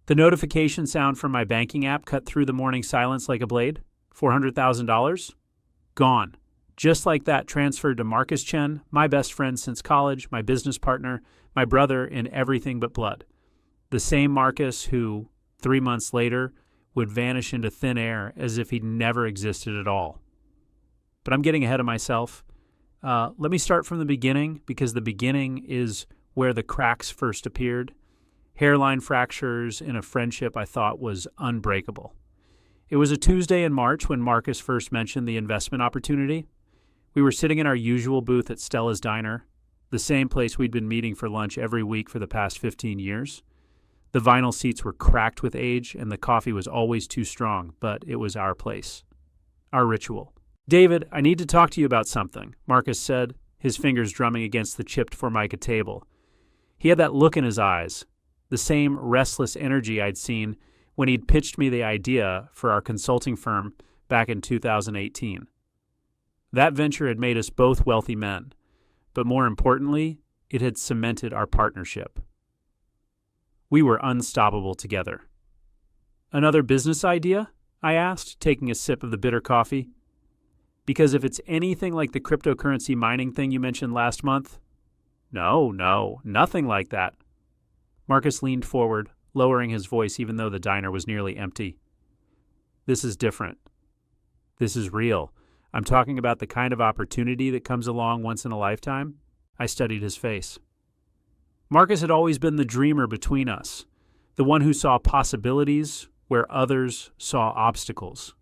The notification sound from my banking app cut through the morning silence like a blade. $400,000? Gone. Just like that, transferred to Marcus Chen, my best friend since college, my business partner, my brother in everything but blood. The same Marcus who, 3 months later, would vanish into thin air as if he'd never existed at all. But I'm getting ahead of myself. Let me start from the beginning, because the beginning is where the cracks first appeared. Hairline fractures in a friendship I thought was unbreakable. It was a Tuesday in March when Marcus first mentioned the investment opportunity. We were sitting in our usual booth at Stella's Diner, the same place we'd been meeting for lunch every week for the past 15 years. The vinyl seats were cracked with age, and the coffee was always too strong, but it was our place, our ritual. "David, I need to talk to you about something," Marcus said, his fingers drumming against the chipped Formica table. He had that look in his eyes, the same restless energy I'd seen when he'd pitched me the idea for our consulting firm back in 2018. That venture had made us both wealthy men, but more importantly, it had cemented our partnership. We were unstoppable together. "Another business idea?" I asked, taking a sip of the bitter coffee. "Because if it's anything like the cryptocurrency mining thing you mentioned last month..." No, nothing like that." Marcus leaned forward, lowering his voice even though the diner was nearly empty. "This is different. This is real. I'm talking about the kind of opportunity that comes along once in a lifetime." I studied his face. Marcus had always been the dreamer between us, the one who saw possibilities where others saw obstacles.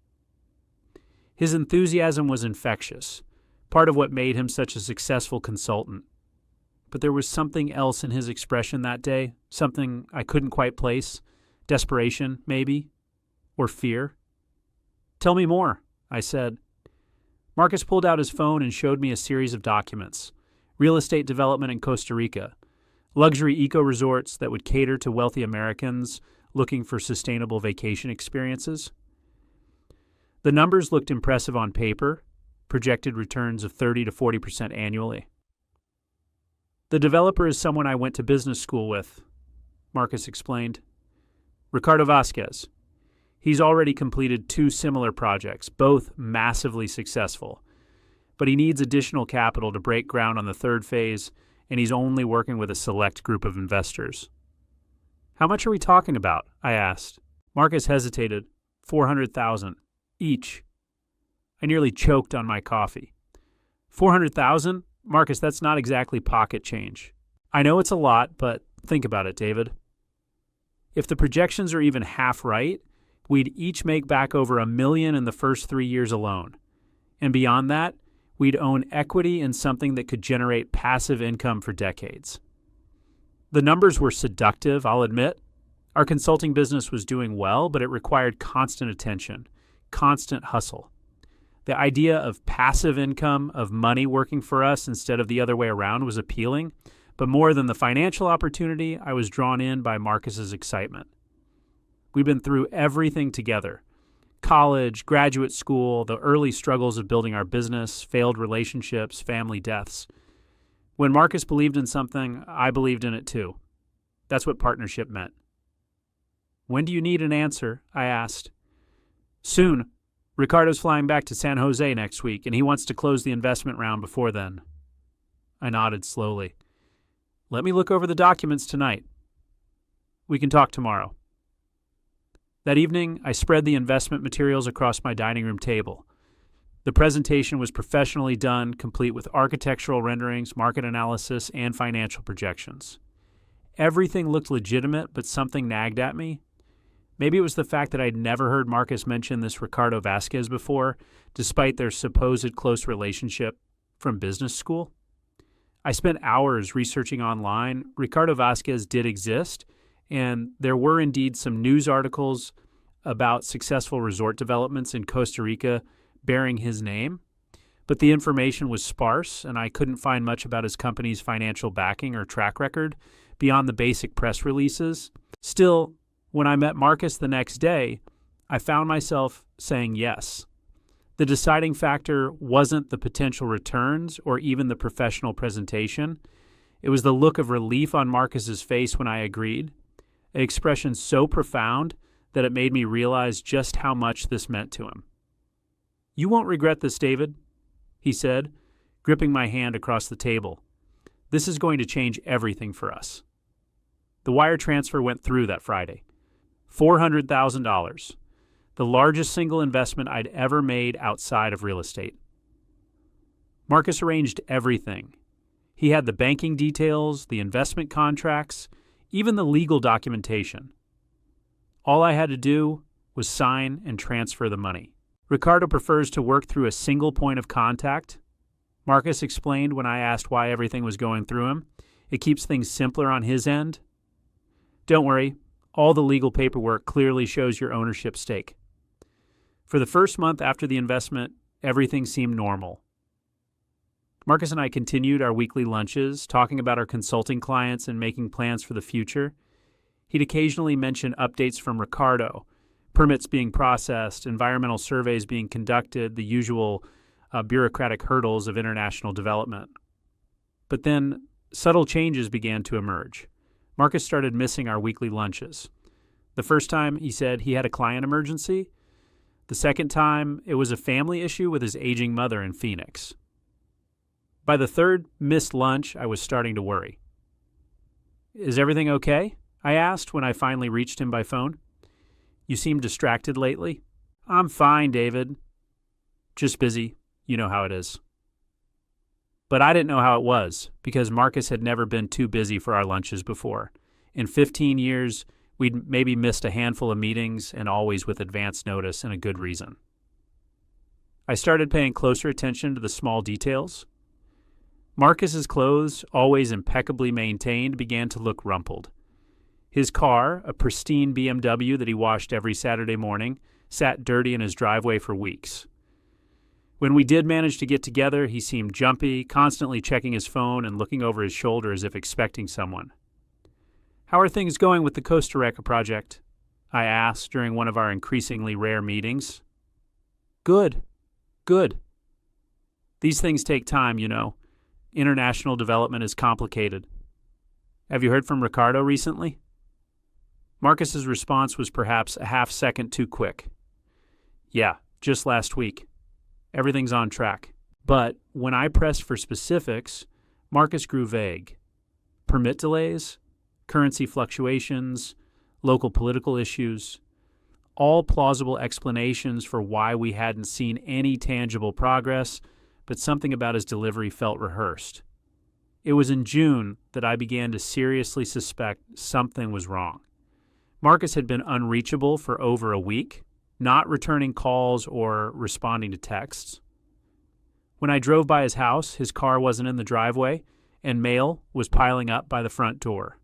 His enthusiasm was infectious, part of what made him such a successful consultant. But there was something else in his expression that day, something I couldn't quite place. Desperation, maybe, or fear. "Tell me more," I said. Marcus pulled out his phone and showed me a series of documents. Real estate development in Costa Rica. Luxury eco-resorts that would cater to wealthy Americans looking for sustainable vacation experiences. The numbers looked impressive on paper, projected returns of 30 to 40% annually. "The developer is someone I went to business school with," Marcus explained. "Ricardo Vasquez. He's already completed 2 similar projects, both massively successful. But he needs additional capital to break ground on the 3rd phase, and he's only working with a select group of investors." "How much are we talking about?" I asked. Marcus hesitated. 400,000 each. I nearly choked on my coffee. 400,000? Marcus, that's not exactly pocket change. I know it's a lot, but think about it, David. If the projections are even half right, we'd each make back over $1 million in the first 3 years alone. And beyond that, we'd own equity in something that could generate passive income for decades. The numbers were seductive, I'll admit. Our consulting business was doing well, but it required constant attention, constant hustle. The idea of passive income, of money working for us instead of the other way around, was appealing, but more than the financial opportunity, I was drawn in by Marcus's excitement. We'd been through everything together. College, graduate school, the early struggles of building our business, failed relationships, family deaths. When Marcus believed in something, I believed in it too. That's what partnership meant. "When do you need an answer?" I asked. "Soon. Ricardo's flying back to San Jose next week, and he wants to close the investment round before then." I nodded slowly. "Let me look over the documents tonight. We can talk tomorrow." That evening, I spread the investment materials across my dining room table. The presentation was professionally done, complete with architectural renderings, market analysis, and financial projections. Everything looked legitimate, but something nagged at me. Maybe it was the fact that I'd never heard Marcus mention this Ricardo Vasquez before, despite their supposed close relationship from business school. I spent hours researching online. Ricardo Vasquez did exist, and there were indeed some news articles about successful resort developments in Costa Rica bearing his name, but the information was sparse, and I couldn't find much about his company's financial backing or track record beyond the basic press releases. Still, when I met Marcus the next day, I found myself saying yes. The deciding factor wasn't the potential returns or even the professional presentation. It was the look of relief on Marcus's face when I agreed, an expression so profound that it made me realize just how much this meant to him. "You won't regret this, David," he said, gripping my hand across the table. "This is going to change everything for us." The wire transfer went through that Friday. $400,000, the largest single investment I'd ever made outside of real estate. Marcus arranged everything. He had the banking details, the investment contracts, even the legal documentation. All I had to do was sign and transfer the money. "Ricardo prefers to work through a single point of contact," Marcus explained when I asked why everything was going through him. "It keeps things simpler on his end." "Don't worry, all the legal paperwork clearly shows your ownership stake." For the first month after the investment, everything seemed normal. Marcus and I continued our weekly lunches, talking about our consulting clients and making plans for the future. He'd occasionally mention updates from Ricardo, permits being processed, environmental surveys being conducted, the usual bureaucratic hurdles of international development. But then subtle changes began to emerge. Marcus started missing our weekly lunches. The first time, he said he had a client emergency. The second time, it was a family issue with his aging mother in Phoenix. By the third missed lunch, I was starting to worry. "Is everything okay?" I asked when I finally reached him by phone. "You seem distracted lately." "I'm fine, David. Just busy. You know how it is." But I didn't know how it was, because Marcus had never been too busy for our lunches before. In 15 years, we'd maybe missed a handful of meetings, and always with advance notice and a good reason. I started paying closer attention to the small details. Marcus's clothes, always impeccably maintained, began to look rumpled. His car, a pristine BMW that he washed every Saturday morning, sat dirty in his driveway for weeks. When we did manage to get together, he seemed jumpy, constantly checking his phone and looking over his shoulder as if expecting someone. "How are things going with the Costa Rica project?" I asked during one of our increasingly rare meetings. Good. These things take time, you know. International development is complicated." "Have you heard from Ricardo recently?" Marcus's response was perhaps a half second too quick. "Yeah, just last week. Everything's on track." But when I pressed for specifics, Marcus grew vague. Permit delays, currency fluctuations, local political issues, all plausible explanations for why we hadn't seen any tangible progress, but something about his delivery felt rehearsed. It was in June that I began to seriously suspect something was wrong. Marcus had been unreachable for over a week, not returning calls or responding to texts. When I drove by his house, his car wasn't in the driveway, and mail was piling up by the front door.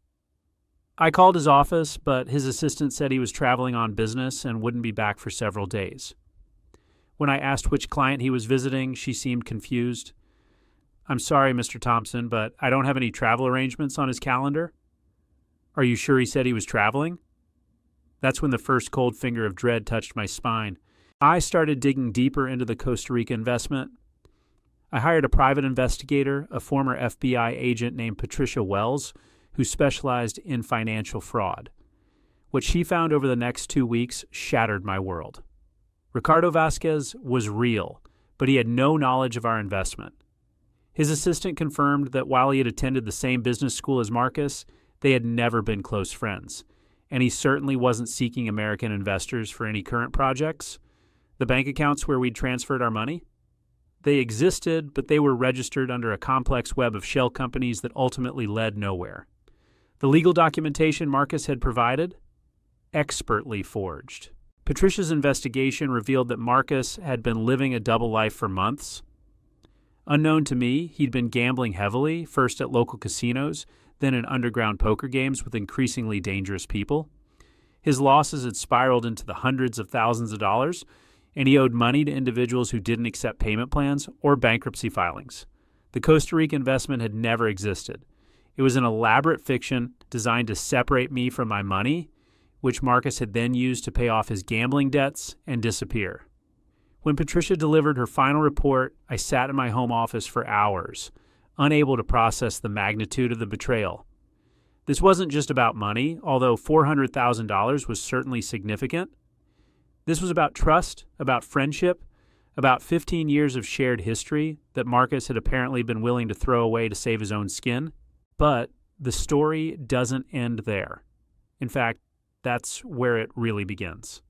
I called his office, but his assistant said he was traveling on business and wouldn't be back for several days. When I asked which client he was visiting, she seemed confused. "I'm sorry, Mr. Thompson, but I don't have any travel arrangements on his calendar." "Are you sure he said he was traveling?" That's when the first cold finger of dread touched my spine. I started digging deeper into the Costa Rica investment. I hired a private investigator, a former FBI agent named Patricia Wells, who specialized in financial fraud. What she found over the next 2 weeks shattered my world. Ricardo Vasquez was real, but he had no knowledge of our investment. His assistant confirmed that while he had attended the same business school as Marcus, they had never been close friends, and he certainly wasn't seeking American investors for any current projects. The bank accounts where we'd transferred our money? They existed, but they were registered under a complex web of shell companies that ultimately led nowhere. The legal documentation Marcus had provided? Expertly forged. Patricia's investigation revealed that Marcus had been living a double life for months. Unknown to me, he'd been gambling heavily, first at local casinos, then in underground poker games with increasingly dangerous people. His losses had spiraled into the hundreds of thousands of dollars, and he owed money to individuals who didn't accept payment plans or bankruptcy filings. The Costa Rica investment had never existed. It was an elaborate fiction designed to separate me from my money, which Marcus had then used to pay off his gambling debts and disappear. When Patricia delivered her final report, I sat in my home office for hours, unable to process the magnitude of the betrayal. This wasn't just about money, although $400,000 was certainly significant. This was about trust, about friendship, about 15 years of shared history that Marcus had apparently been willing to throw away to save his own skin. But the story doesn't end there. In fact, that's where it really begins.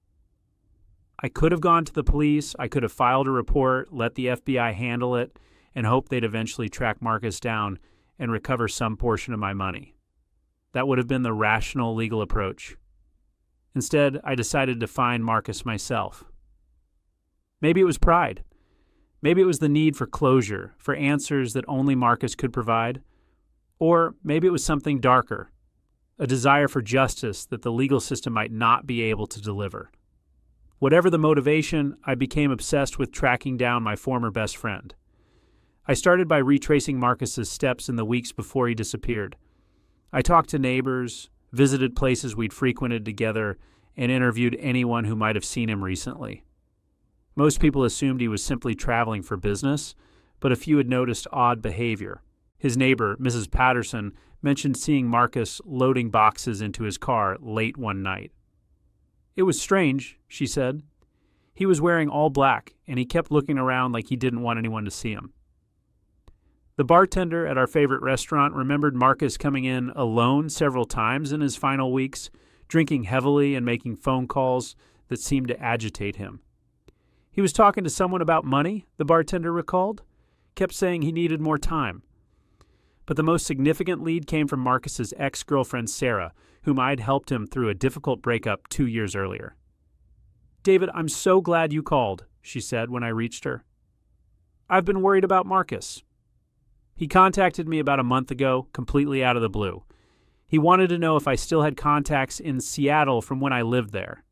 I could have gone to the police, I could have filed a report, let the FBI handle it, and hoped they'd eventually track Marcus down and recover some portion of my money. That would have been the rational legal approach. Instead, I decided to find Marcus myself. Maybe it was pride. Maybe it was the need for closure, for answers that only Marcus could provide. Or maybe it was something darker, a desire for justice that the legal system might not be able to deliver. Whatever the motivation, I became obsessed with tracking down my former best friend. I started by retracing Marcus's steps in the weeks before he disappeared. I talked to neighbors, visited places we'd frequented together, and interviewed anyone who might have seen him recently. Most people assumed he was simply traveling for business, but a few had noticed odd behavior. His neighbor, Mrs. Patterson, mentioned seeing Marcus loading boxes into his car late one night. It was strange, she said. He was wearing all black, and he kept looking around like he didn't want anyone to see him. The bartender at our favorite restaurant remembered Marcus coming in alone several times in his final weeks, drinking heavily and making phone calls that seemed to agitate him. He was talking to someone about money, the bartender recalled, kept saying he needed more time. But the most significant lead came from Marcus's ex-girlfriend Sarah, whom I'd helped him through a difficult breakup 2 years earlier. "David, I'm so glad you called," she said when I reached her. "I've been worried about Marcus. He contacted me about a month ago, completely out of the blue. He wanted to know if I still had contacts in Seattle from when I lived there."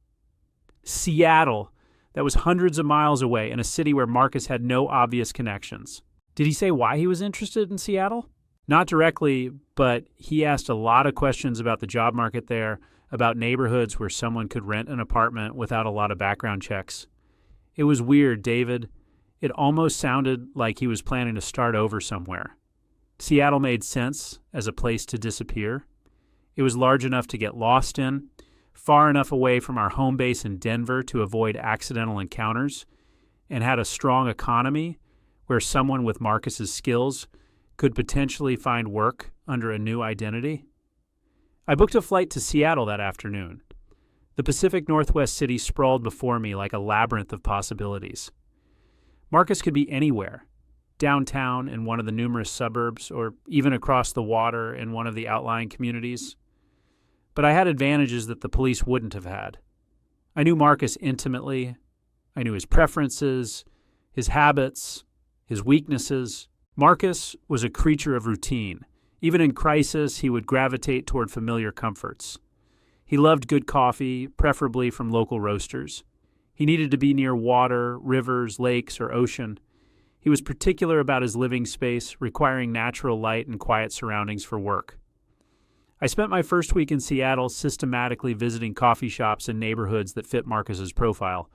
Seattle! That was hundreds of miles away in a city where Marcus had no obvious connections. Did he say why he was interested in Seattle? Not directly, but he asked a lot of questions about the job market there, about neighborhoods where someone could rent an apartment without a lot of background checks. It was weird, David. It almost sounded like he was planning to start over somewhere. Seattle made sense as a place to disappear. It was large enough to get lost in, far enough away from our home base in Denver to avoid accidental encounters, and had a strong economy where someone with Marcus's skills could potentially find work under a new identity. I booked a flight to Seattle that afternoon. The Pacific Northwest city sprawled before me like a labyrinth of possibilities. Marcus could be anywhere, downtown in one of the numerous suburbs, or even across the water in one of the outlying communities. But I had advantages that the police wouldn't have had. I knew Marcus intimately. I knew his preferences, his habits, his weaknesses. Marcus was a creature of routine. Even in crisis, he would gravitate toward familiar comforts. He loved good coffee, preferably from local roasters. He needed to be near water, rivers, lakes, or ocean. He was particular about his living space, requiring natural light and quiet surroundings for work. I spent my first week in Seattle systematically visiting coffee shops and neighborhoods that fit Marcus's profile.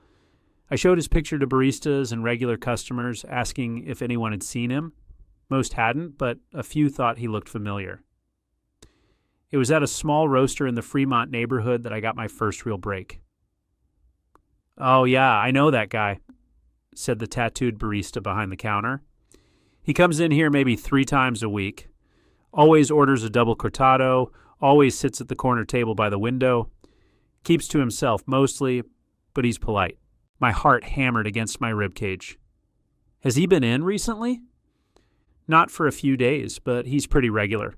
I showed his picture to baristas and regular customers, asking if anyone had seen him. Most hadn't, but a few thought he looked familiar. It was at a small roaster in the Fremont neighborhood that I got my first real break. "Oh yeah, I know that guy," said the tattooed barista behind the counter. "He comes in here maybe 3 times a week. Always orders a double cortado, always sits at the corner table by the window. Keeps to himself mostly, but he's polite." My heart hammered against my ribcage. "Has he been in recently?" "Not for a few days, but he's pretty regular."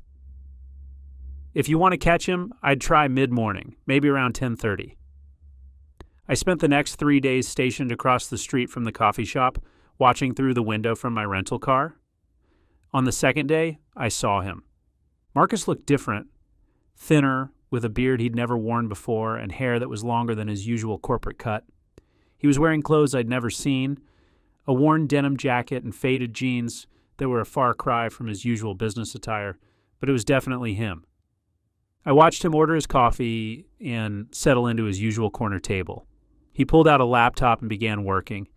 "If you want to catch him, I'd try mid-morning, maybe around 10:30. I spent the next 3 days stationed across the street from the coffee shop, watching through the window from my rental car. On the second day, I saw him. Marcus looked different, thinner, with a beard he'd never worn before and hair that was longer than his usual corporate cut. He was wearing clothes I'd never seen, a worn denim jacket and faded jeans that were a far cry from his usual business attire, but it was definitely him. I watched him order his coffee and settle into his usual corner table. He pulled out a laptop and began working,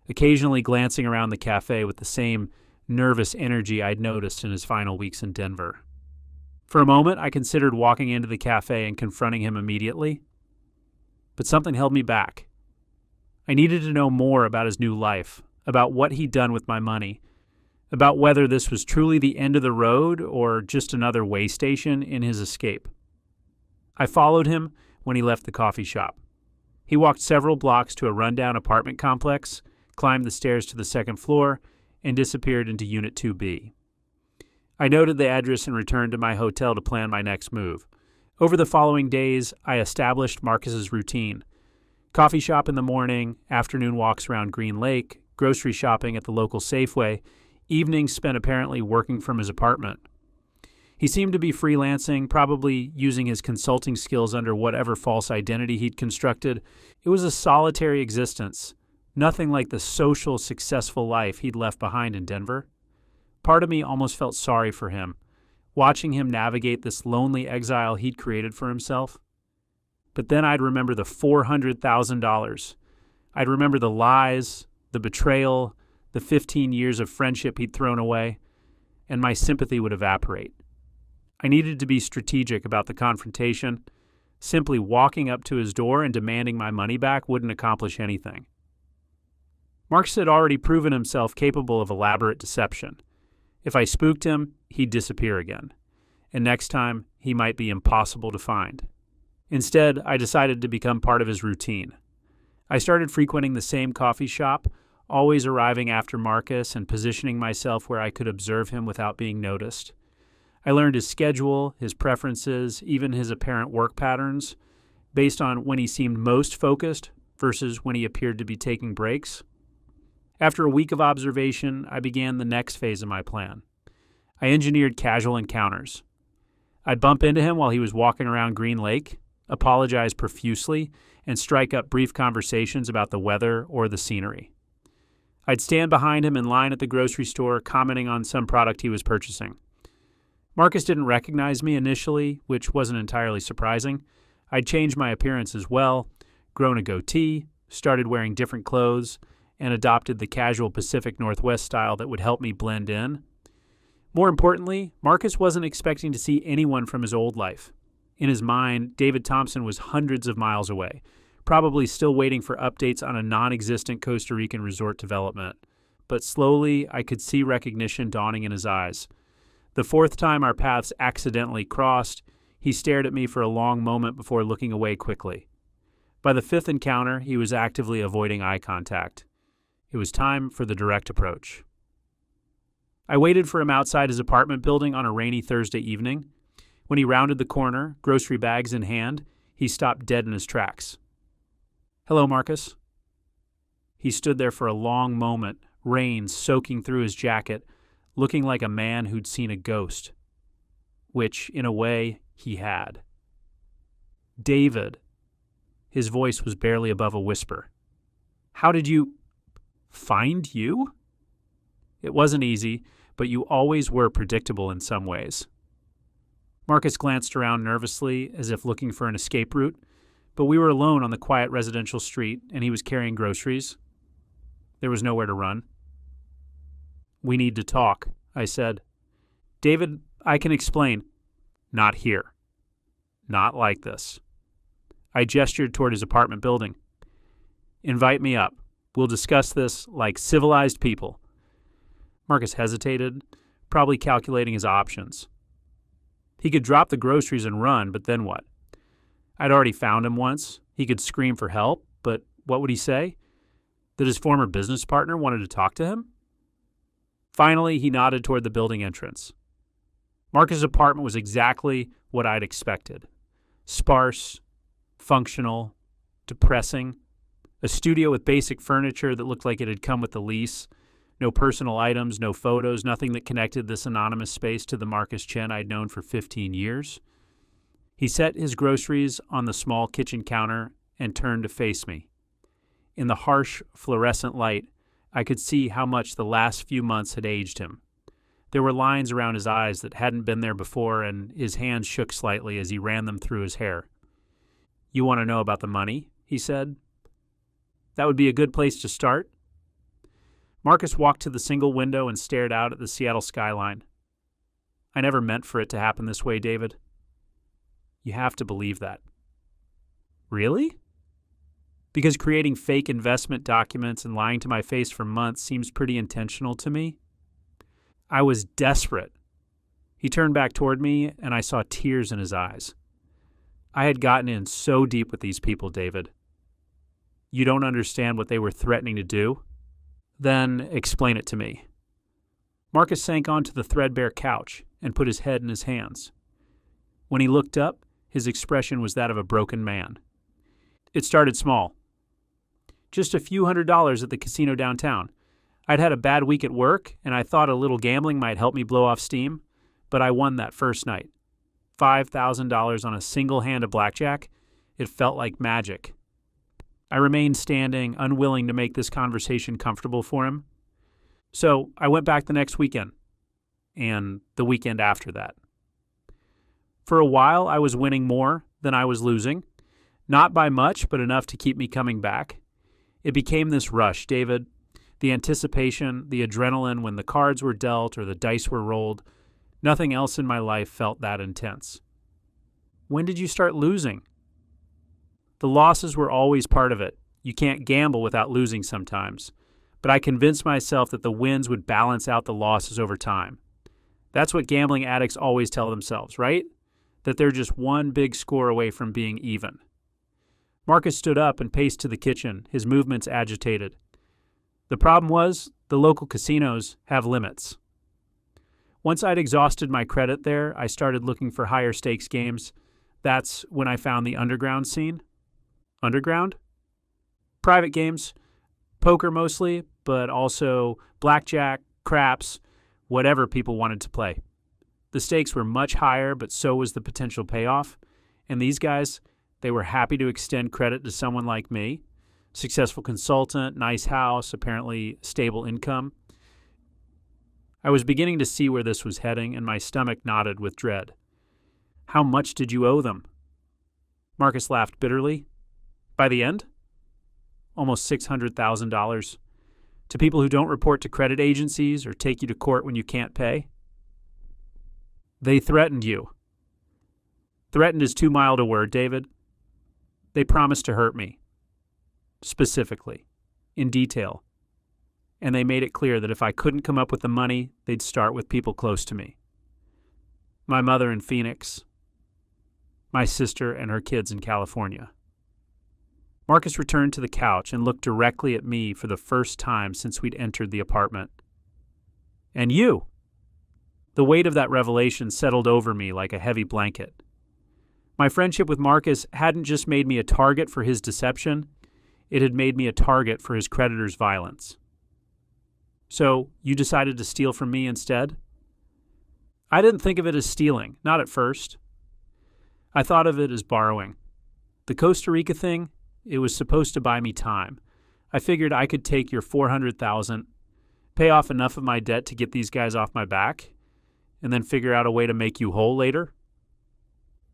occasionally glancing around the cafe with the same nervous energy I'd noticed in his final weeks in Denver. For a moment, I considered walking into the cafe and confronting him immediately, but something held me back. I needed to know more about his new life, about what he'd done with my money, about whether this was truly the end of the road or just another way station in his escape. I followed him when he left the coffee shop. He walked several blocks to a rundown apartment complex, climbed the stairs to the second floor, and disappeared into Unit 2B. I noted the address and returned to my hotel to plan my next move. Over the following days, I established Marcus's routine. Coffee shop in the morning, afternoon walks around Green Lake, grocery shopping at the local Safeway, evenings spent apparently working from his apartment. He seemed to be freelancing, probably using his consulting skills under whatever false identity he'd constructed. It was a solitary existence, nothing like the social, successful life he'd left behind in Denver. Part of me almost felt sorry for him, watching him navigate this lonely exile he'd created for himself. But then I'd remember the $400,000. I'd remember the lies, the betrayal, the 15 years of friendship he'd thrown away, and my sympathy would evaporate. I needed to be strategic about the confrontation. Simply walking up to his door and demanding my money back wouldn't accomplish anything. Marcus had already proven himself capable of elaborate deception. If I spooked him, he'd disappear again, and next time he might be impossible to find. Instead, I decided to become part of his routine. I started frequenting the same coffee shop, always arriving after Marcus and positioning myself where I could observe him without being noticed. I learned his schedule, his preferences, even his apparent work patterns, based on when he seemed most focused versus when he appeared to be taking breaks. After a week of observation, I began the next phase of my plan. I engineered casual encounters. I'd bump into him while he was walking around Green Lake, apologize profusely, and strike up brief conversations about the weather or the scenery. I'd stand behind him in line at the grocery store, commenting on some product he was purchasing. Marcus didn't recognize me initially, which wasn't entirely surprising. I'd changed my appearance as well, grown a goatee, started wearing different clothes, and adopted the casual Pacific Northwest style that would help me blend in. More importantly, Marcus wasn't expecting to see anyone from his old life. In his mind, David Thompson was hundreds of miles away, probably still waiting for updates on a non-existent Costa Rican resort development. But slowly, I could see recognition dawning in his eyes. The fourth time our paths accidentally crossed, he stared at me for a long moment before looking away quickly. By the fifth encounter, he was actively avoiding eye contact. It was time for the direct approach. I waited for him outside his apartment building on a rainy Thursday evening. When he rounded the corner, grocery bags in hand, he stopped dead in his tracks. "Hello, Marcus." He stood there for a long moment, rain soaking through his jacket, looking like a man who'd seen a ghost. Which, in a way, he had. "David." His voice was barely above a whisper. "How did you... find you?" "It wasn't easy, but you always were predictable in some ways." Marcus glanced around nervously, as if looking for an escape route, but we were alone on the quiet residential street, and he was carrying groceries. There was nowhere to run. "We need to talk," I said. "David, I can explain." "Not here. Not like this." I gestured toward his apartment building. "Invite me up. We'll discuss this like civilized people." Marcus hesitated, probably calculating his options. He could drop the groceries and run, but then what? I'd already found him once. He could scream for help, but what would he say? That his former business partner wanted to talk to him? Finally, he nodded toward the building entrance. Marcus' apartment was exactly what I'd expected. Sparse, functional, depressing. A studio with basic furniture that looked like it had come with the lease. No personal items, no photos, nothing that connected this anonymous space to the Marcus Chen I'd known for 15 years. He set his groceries on the small kitchen counter and turned to face me. In the harsh, fluorescent light, I could see how much the last few months had aged him. There were lines around his eyes that hadn't been there before, and his hands shook slightly as he ran them through his hair. "You want to know about the money?" he said. "That would be a good place to start." Marcus walked to the single window and stared out at the Seattle skyline. I never meant for it to happen this way, David. You have to believe that. Really? Because creating fake investment documents and lying to my face for months seems pretty intentional to me. I was desperate. He turned back toward me, and I saw tears in his eyes. I had gotten in so deep with these people, David. You don't understand what they were threatening to do? Then explain it to me. Marcus sank onto the threadbare couch and put his head in his hands. When he looked up, his expression was that of a broken man. It started small. Just a few $100s at the casino downtown. I'd had a bad week at work, and I thought a little gambling might help me blow off steam, but I won that first night. $5,000 on a single hand of blackjack. It felt like magic. I remained standing, unwilling to make this conversation comfortable for him. So I went back the next weekend, and the weekend after that. For a while, I was winning more than I was losing. Not by much, but enough to keep me coming back. It became this rush, David. The anticipation, the adrenaline when the cards were dealt or the dice were rolled. Nothing else in my life felt that intense. When did you start losing? The losses were always part of it. You can't gamble without losing sometimes. But I convinced myself that the wins would balance out the losses over time. That's what gambling addicts always tell themselves, right? That they're just one big score away from being even. Marcus stood up and paced to the kitchen, his movements agitated. The problem was, the local casinos have limits. Once I'd exhausted my credit there, I started looking for higher stakes games. That's when I found the underground scene. Underground? Private games, poker mostly, but also blackjack, craps, whatever people wanted to play. The stakes were much higher, but so was the potential payoff. And these guys, they were happy to extend credit to someone like me. Successful consultant, nice house, apparently stable income. I was beginning to see where this was heading, and my stomach knotted with dread. How much did you owe them? Marcus laughed bitterly. By the end? Almost $600,000. To people who don't report to credit agencies or take you to court when you can't pay? They threatened you. Threatened is too mild a word, David. They promised to hurt me. Specifically. In detail. And they made it clear that if I couldn't come up with the money, they'd start with people close to me. My mother in Phoenix. My sister and her kids in California. Marcus returned to the couch and looked directly at me for the first time since we'd entered the apartment. And you? The weight of that revelation settled over me like a heavy blanket. My friendship with Marcus hadn't just made me a target for his deception, it had made me a target for his creditors' violence. So, you decided to steal from me instead? I didn't think of it as stealing, not at first. I thought of it as borrowing. The Costa Rica thing, it was supposed to buy me time. I figured I could take your $400,000, pay off enough of my debt to get these guys off my back, and then figure out a way to make you whole later.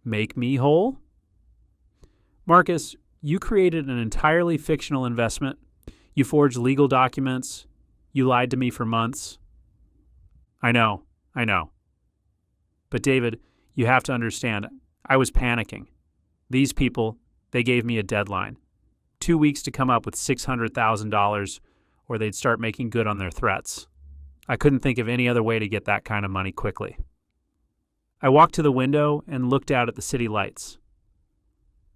Make me whole? Marcus, you created an entirely fictional investment. You forged legal documents. You lied to me for months. I know. But David, you have to understand, I was panicking. These people, they gave me a deadline. 2 weeks to come up with $600,000, or they'd start making good on their threats. I couldn't think of any other way to get that kind of money quickly. I walked to the window and looked out at the city lights.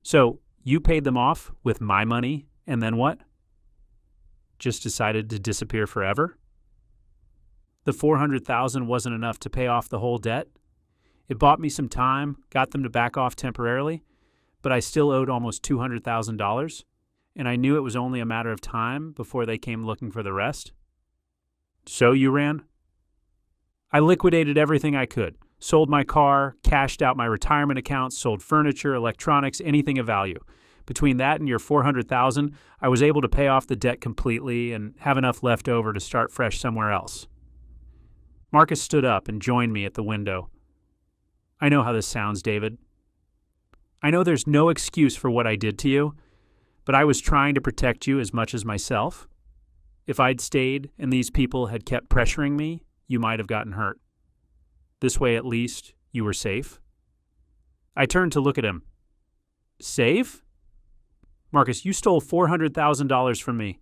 So, you paid them off with my money, and then what? Just decided to disappear forever? The $400,000 wasn't enough to pay off the whole debt. It bought me some time, got them to back off temporarily, but I still owed almost $200,000, and I knew it was only a matter of time before they came looking for the rest. So you ran? I liquidated everything I could. Sold my car, cashed out my retirement accounts, sold furniture, electronics, anything of value. Between that and your $400,000, I was able to pay off the debt completely and have enough left over to start fresh somewhere else. Marcus stood up and joined me at the window. I know how this sounds, David. I know there's no excuse for what I did to you, but I was trying to protect you as much as myself. If I'd stayed and these people had kept pressuring me, you might have gotten hurt. This way, at least, you were safe. I turned to look at him. Safe? Marcus, you stole $400,000 from me.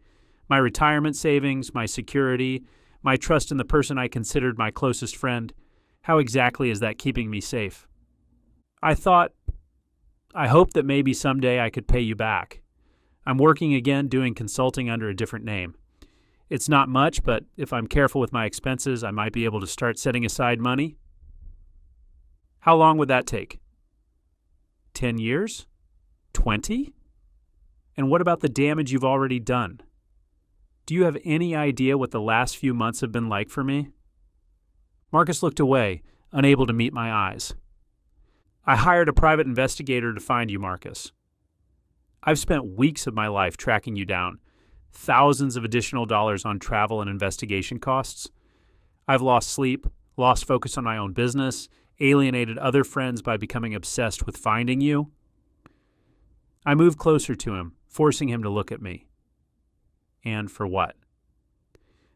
My retirement savings, my security, my trust in the person I considered my closest friend. How exactly is that keeping me safe? I hoped that maybe someday I could pay you back. I'm working again doing consulting under a different name. It's not much, but if I'm careful with my expenses, I might be able to start setting aside money. How long would that take? 10 years? 20? And what about the damage you've already done? Do you have any idea what the last few months have been like for me? Marcus looked away, unable to meet my eyes. I hired a private investigator to find you, Marcus. I've spent weeks of my life tracking you down, thousands of additional dollars on travel and investigation costs. I've lost sleep, lost focus on my own business, alienated other friends by becoming obsessed with finding you. I moved closer to him, forcing him to look at me. And for what?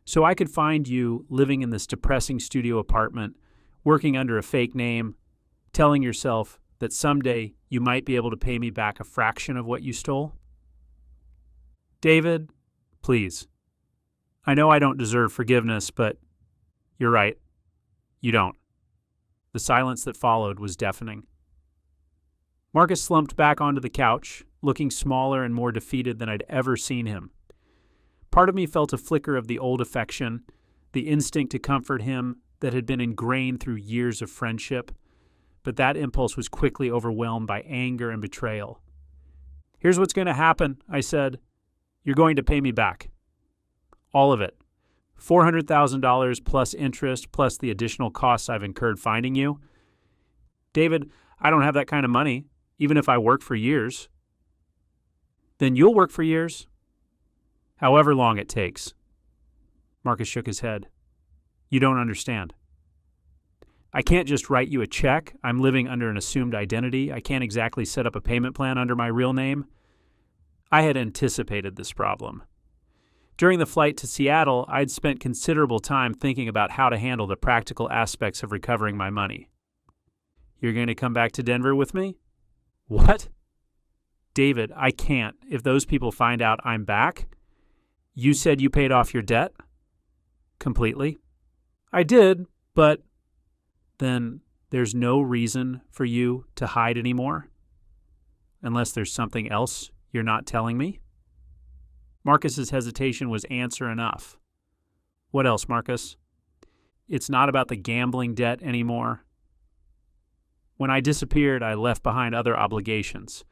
So I could find you living in this depressing studio apartment, working under a fake name, telling yourself that someday you might be able to pay me back a fraction of what you stole? David, please. I know I don't deserve forgiveness, but you're right. You don't. The silence that followed was deafening. Marcus slumped back onto the couch, looking smaller and more defeated than I'd ever seen him. Part of me felt a flicker of the old affection, the instinct to comfort him that had been ingrained through years of friendship, but that impulse was quickly overwhelmed by anger and betrayal. Here's what's going to happen, I said. You're going to pay me back. All of it. $400,000 plus interest plus the additional costs I've incurred finding you. David, I don't have that kind of money, even if I work for years. Then you'll work for years. However long it takes. Marcus shook his head. You don't understand. I can't just write you a check. I'm living under an assumed identity. I can't exactly set up a payment plan under my real name. I had anticipated this problem. During the flight to Seattle, I'd spent considerable time thinking about how to handle the practical aspects of recovering my money. You're going to come back to Denver with me? What? David, I can't. If those people find out I'm back, you said you paid off your debt? Completely. I did, but then there's no reason for you to hide anymore? Unless there's something else you're not telling me? Marcus's hesitation was answer enough. What else, Marcus? It's not about the gambling debt anymore. When I disappeared, I left behind other obligations.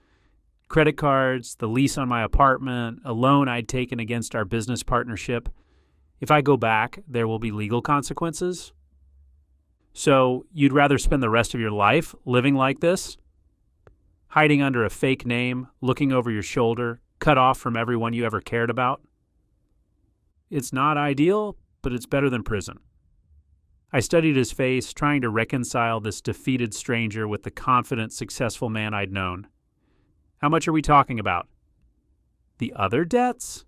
Credit cards, the lease on my apartment, a loan I'd taken against our business partnership. If I go back, there will be legal consequences. So you'd rather spend the rest of your life living like this? Hiding under a fake name, looking over your shoulder, cut off from everyone you ever cared about? It's not ideal, but it's better than prison. I studied his face, trying to reconcile this defeated stranger with the confident, successful man I'd known. How much are we talking about? The other debts?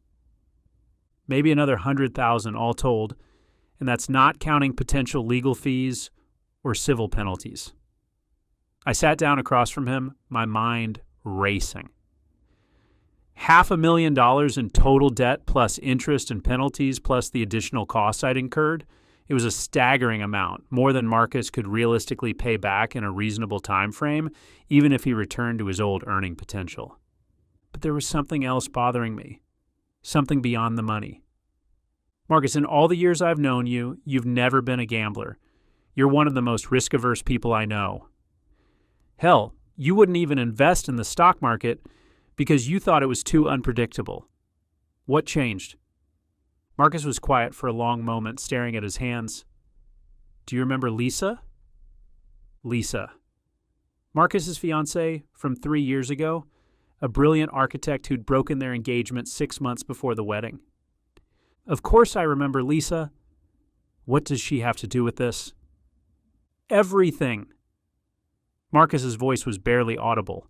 Maybe another $100,000 all told, and that's not counting potential legal fees or civil penalties. I sat down across from him, my mind racing. $500,000 in total debt plus interest and penalties plus the additional costs I'd incurred. It was a staggering amount, more than Marcus could realistically pay back in a reasonable time frame, even if he returned to his old earning potential. But there was something else bothering me, something beyond the money. Marcus, in all the years I've known you, you've never been a gambler. You're one of the most risk-averse people I know. Hell, you wouldn't even invest in the stock market because you thought it was too unpredictable. What changed? Marcus was quiet for a long moment, staring at his hands. Do you remember Lisa? Lisa. Marcus's fiancée from 3 years ago, a brilliant architect who'd broken their engagement 6 months before the wedding. Of course I remember Lisa. What does she have to do with this? Everything. Marcus's voice was barely audible.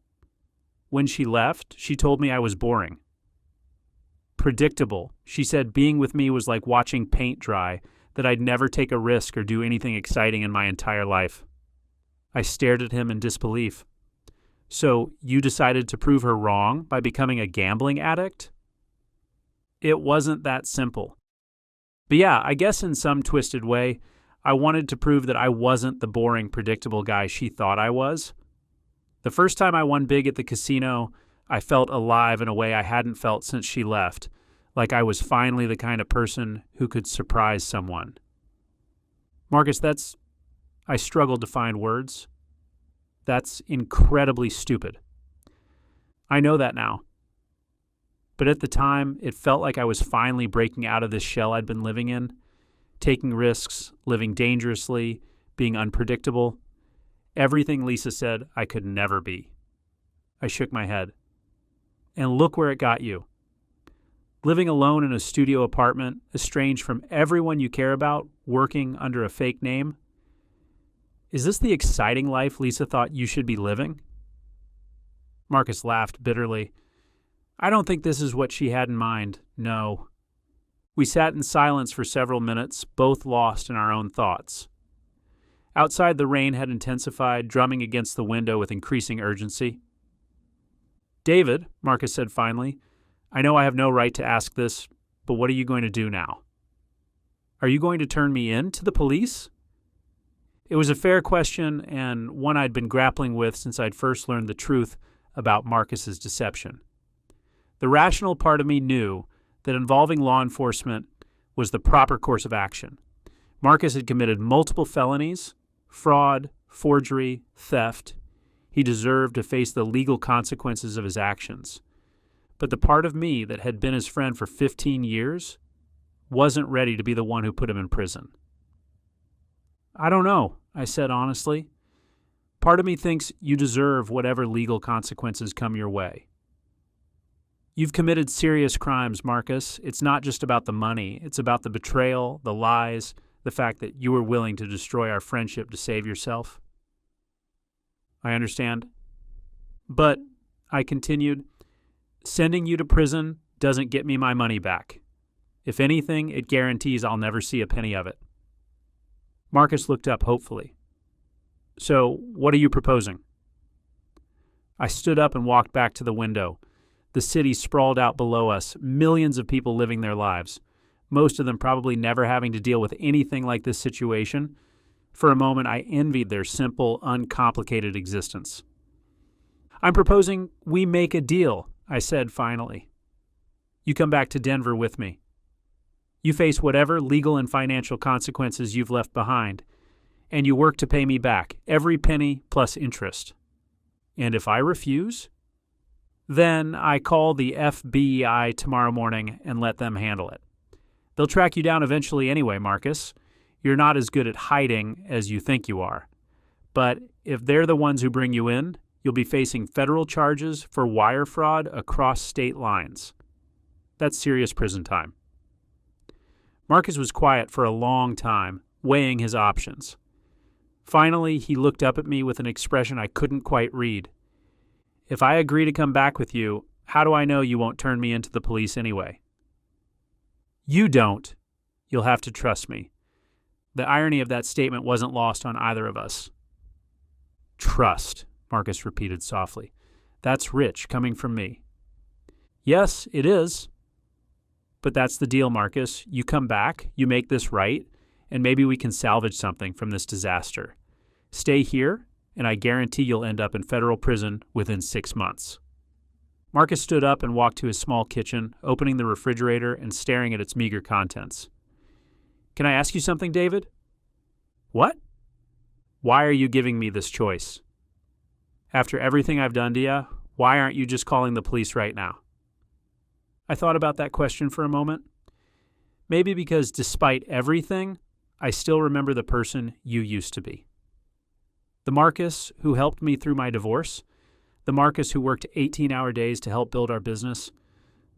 When she left, she told me I was boring. Predictable. She said being with me was like watching paint dry, that I'd never take a risk or do anything exciting in my entire life. I stared at him in disbelief. So you decided to prove her wrong by becoming a gambling addict? It wasn't that simple. But yeah, I guess in some twisted way, I wanted to prove that I wasn't the boring, predictable guy she thought I was. The first time I won big at the casino, I felt alive in a way I hadn't felt since she left, like I was finally the kind of person who could surprise someone. Marcus, I struggled to find words. That's incredibly stupid. I know that now. But at the time, it felt like I was finally breaking out of this shell I'd been living in, taking risks, living dangerously, being unpredictable. Everything Lisa said I could never be. I shook my head. And look where it got you. Living alone in a studio apartment, estranged from everyone you care about, working under a fake name. Is this the exciting life Lisa thought you should be living? Marcus laughed bitterly. I don't think this is what she had in mind, no. We sat in silence for several minutes, both lost in our own thoughts. Outside, the rain had intensified, drumming against the window with increasing urgency. David, Marcus said finally, I know I have no right to ask this, but what are you going to do now? Are you going to turn me in to the police? It was a fair question and one I'd been grappling with since I'd first learned the truth about Marcus's deception. The rational part of me knew that involving law enforcement was the proper course of action. Marcus had committed multiple felonies, fraud, forgery, theft. He deserved to face the legal consequences of his actions. But the part of me that had been his friend for 15 years wasn't ready to be the one who put him in prison. I don't know, I said honestly. Part of me thinks you deserve whatever legal consequences come your way. You've committed serious crimes, Marcus. It's not just about the money. It's about the betrayal, the lies, the fact that you were willing to destroy our friendship to save yourself. I understand. But, I continued, sending you to prison doesn't get me my money back. If anything, it guarantees I'll never see a penny of it. Marcus looked up hopefully. So, what are you proposing? I stood up and walked back to the window. The city sprawled out below us, millions of people living their lives, most of them probably never having to deal with anything like this situation. For a moment, I envied their simple, uncomplicated existence. I'm proposing we make a deal, I said finally. You come back to Denver with me. You face whatever legal and financial consequences you've left behind, and you work to pay me back, every penny plus interest. And if I refuse, then I call the FBI tomorrow morning and let them handle it. They'll track you down eventually anyway, Marcus. You're not as good at hiding as you think you are. But if they're the ones who bring you in, you'll be facing federal charges for wire fraud across state lines. That's serious prison time. Marcus was quiet for a long time, weighing his options. Finally, he looked up at me with an expression I couldn't quite read. If I agree to come back with you, how do I know you won't turn me into the police anyway? You don't. You'll have to trust me. The irony of that statement wasn't lost on either of us. Trust, Marcus repeated softly. That's rich coming from me. Yes, it is. But that's the deal, Marcus. You come back, you make this right, and maybe we can salvage something from this disaster. Stay here, and I guarantee you'll end up in federal prison within 6 months. Marcus stood up and walked to his small kitchen, opening the refrigerator and staring at its meager contents. Can I ask you something, David? What? Why are you giving me this choice? After everything I've done to you, why aren't you just calling the police right now? I thought about that question for a moment. Maybe because despite everything, I still remember the person you used to be. The Marcus who helped me through my divorce, the Marcus who worked 18-hour days to help build our business,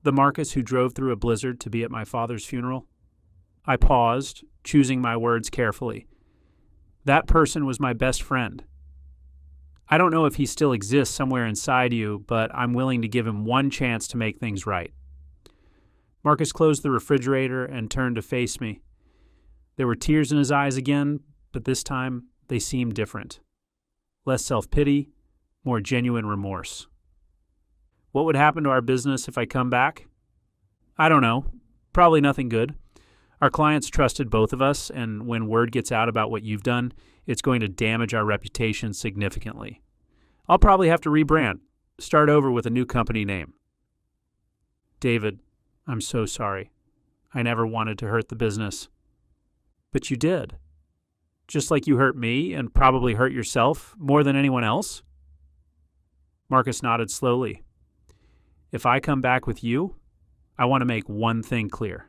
the Marcus who drove through a blizzard to be at my father's funeral. I paused, choosing my words carefully. That person was my best friend. I don't know if he still exists somewhere inside you, but I'm willing to give him one chance to make things right. Marcus closed the refrigerator and turned to face me. There were tears in his eyes again, but this time they seemed different. Less self-pity, more genuine remorse. What would happen to our business if I come back? I don't know. Probably nothing good. Our clients trusted both of us, and when word gets out about what you've done, it's going to damage our reputation significantly. I'll probably have to rebrand, start over with a new company name. David, I'm so sorry. I never wanted to hurt the business. But you did. Just like you hurt me and probably hurt yourself more than anyone else? Marcus nodded slowly. If I come back with you, I want to make one thing clear.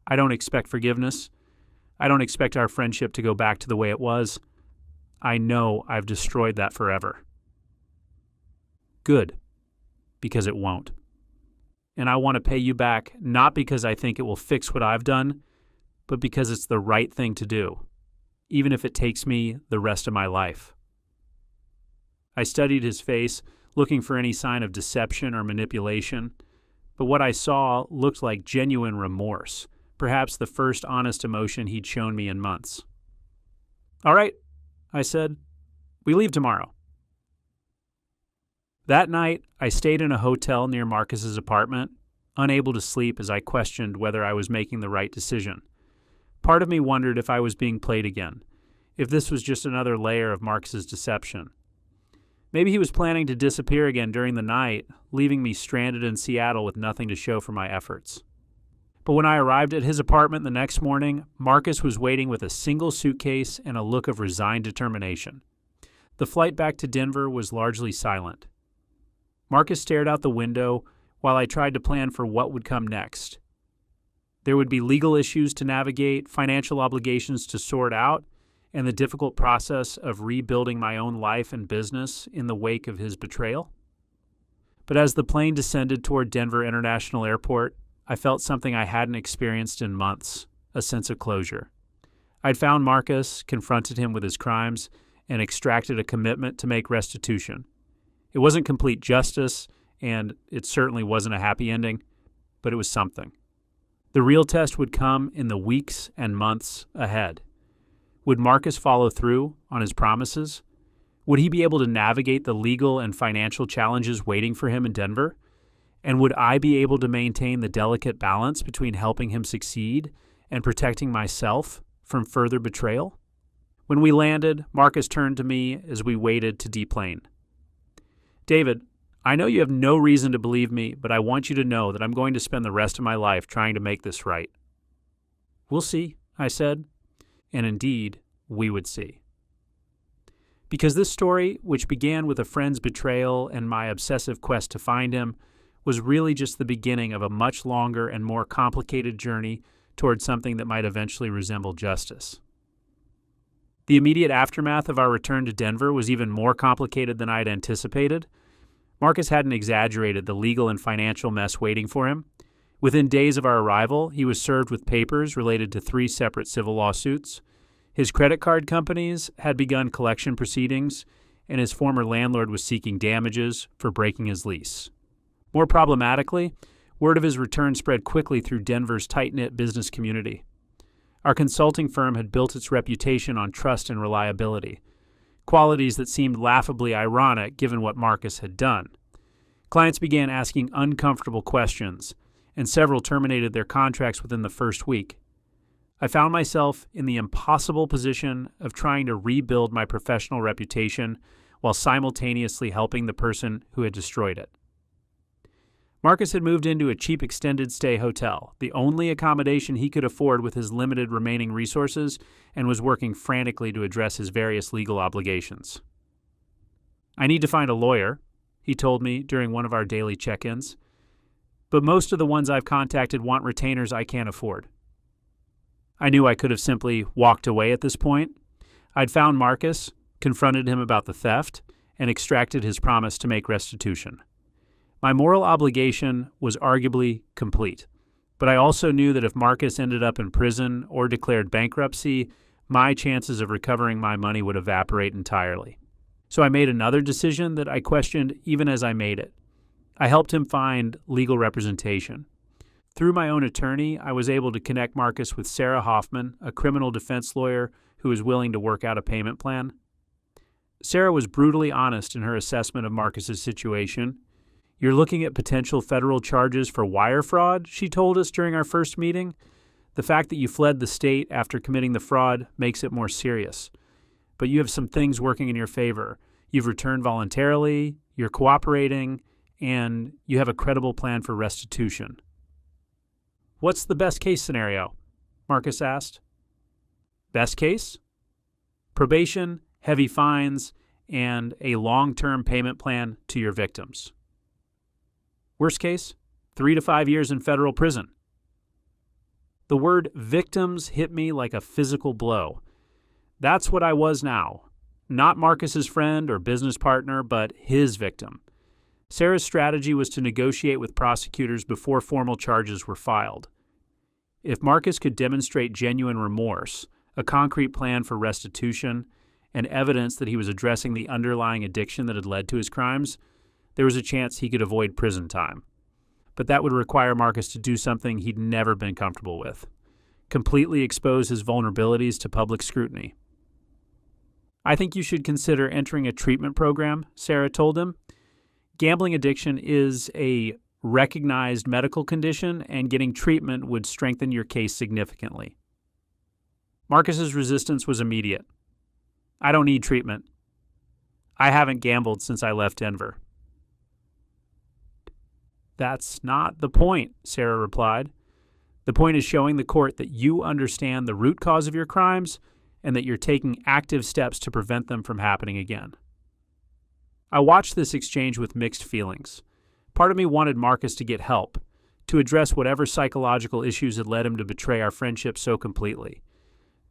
I don't expect forgiveness. I don't expect our friendship to go back to the way it was. I know I've destroyed that forever. Good, because it won't. And I want to pay you back not because I think it will fix what I've done, but because it's the right thing to do, even if it takes me the rest of my life. I studied his face, looking for any sign of deception or manipulation, but what I saw looked like genuine remorse, perhaps the first honest emotion he'd shown me in months. All right, I said, we leave tomorrow. That night, I stayed in a hotel near Marcus's apartment, unable to sleep as I questioned whether I was making the right decision. Part of me wondered if I was being played again, if this was just another layer of Marcus's deception. Maybe he was planning to disappear again during the night, leaving me stranded in Seattle with nothing to show for my efforts. But when I arrived at his apartment the next morning, Marcus was waiting with a single suitcase and a look of resigned determination. The flight back to Denver was largely silent. Marcus stared out the window while I tried to plan for what would come next. There would be legal issues to navigate, financial obligations to sort out, and the difficult process of rebuilding my own life and business in the wake of his betrayal. But as the plane descended toward Denver International Airport, I felt something I hadn't experienced in months, a sense of closure. I'd found Marcus, confronted him with his crimes, and extracted a commitment to make restitution. It wasn't complete justice, and it certainly wasn't a happy ending, but it was something. The real test would come in the weeks and months ahead. Would Marcus follow through on his promises? Would he be able to navigate the legal and financial challenges waiting for him in Denver? And would I be able to maintain the delicate balance between helping him succeed and protecting myself from further betrayal? When we landed, Marcus turned to me as we waited to deplane. David, I know you have no reason to believe me, but I want you to know that I'm going to spend the rest of my life trying to make this right. We'll see, I said. And indeed, we would see. Because this story, which began with a friend's betrayal and my obsessive quest to find him, was really just the beginning of a much longer and more complicated journey toward something that might eventually resemble justice. The immediate aftermath of our return to Denver was even more complicated than I had anticipated. Marcus hadn't exaggerated the legal and financial mess waiting for him. Within days of our arrival, he was served with papers related to 3 separate civil lawsuits. His credit card companies had begun collection proceedings, and his former landlord was seeking damages for breaking his lease. More problematically, word of his return spread quickly through Denver's tight-knit business community. Our consulting firm had built its reputation on trust and reliability, qualities that seemed laughably ironic given what Marcus had done. Clients began asking uncomfortable questions, and several terminated their contracts within the first week. I found myself in the impossible position of trying to rebuild my professional reputation while simultaneously helping the person who had destroyed it. Marcus had moved into a cheap extended-stay hotel, the only accommodation he could afford with his limited remaining resources, and was working frantically to address his various legal obligations. I need to find a lawyer, he told me during one of our daily check-ins. But most of the ones I've contacted want retainers I can't afford. I knew I could have simply walked away at this point. I'd found Marcus, confronted him about the theft, and extracted his promise to make restitution. My moral obligation was arguably complete, but I also knew that if Marcus ended up in prison or declared bankruptcy, my chances of recovering my money would evaporate entirely. So I made another decision that I questioned even as I made it. I helped him find legal representation. Through my own attorney, I was able to connect Marcus with Sarah Hoffman, a criminal defense lawyer who was willing to work out a payment plan. Sarah was brutally honest in her assessment of Marcus's situation. "You're looking at potential federal charges for wire fraud," she told us during our first meeting. "The fact that you fled the state after committing the fraud makes it more serious. But you have some things working in your favor. You've returned voluntarily, you're cooperating, and you have a credible plan for restitution." "What's the best case scenario?" Marcus asked. "Best case? Probation, heavy fines, and a long-term payment plan to your victims. Worst case? 3 to 5 years in federal prison." The word victims hit me like a physical blow. That's what I was now. Not Marcus's friend or business partner, but his victim. Sarah's strategy was to negotiate with prosecutors before formal charges were filed. If Marcus could demonstrate genuine remorse, a concrete plan for restitution, and evidence that he was addressing the underlying addiction that had led to his crimes, there was a chance he could avoid prison time. But that would require Marcus to do something he'd never been comfortable with: completely expose his vulnerabilities to public scrutiny. "I think you should consider entering a treatment program," Sarah told him. "Gambling addiction is a recognized medical condition, and getting treatment would strengthen your case significantly." Marcus's resistance was immediate. "I don't need treatment. I haven't gambled since I left Denver." "That's not the point," Sarah replied. "The point is showing the court that you understand the root cause of your crimes and that you're taking active steps to prevent them from happening again." I watched this exchange with mixed feelings. Part of me wanted Marcus to get help, to address whatever psychological issues had led him to betray our friendship so completely.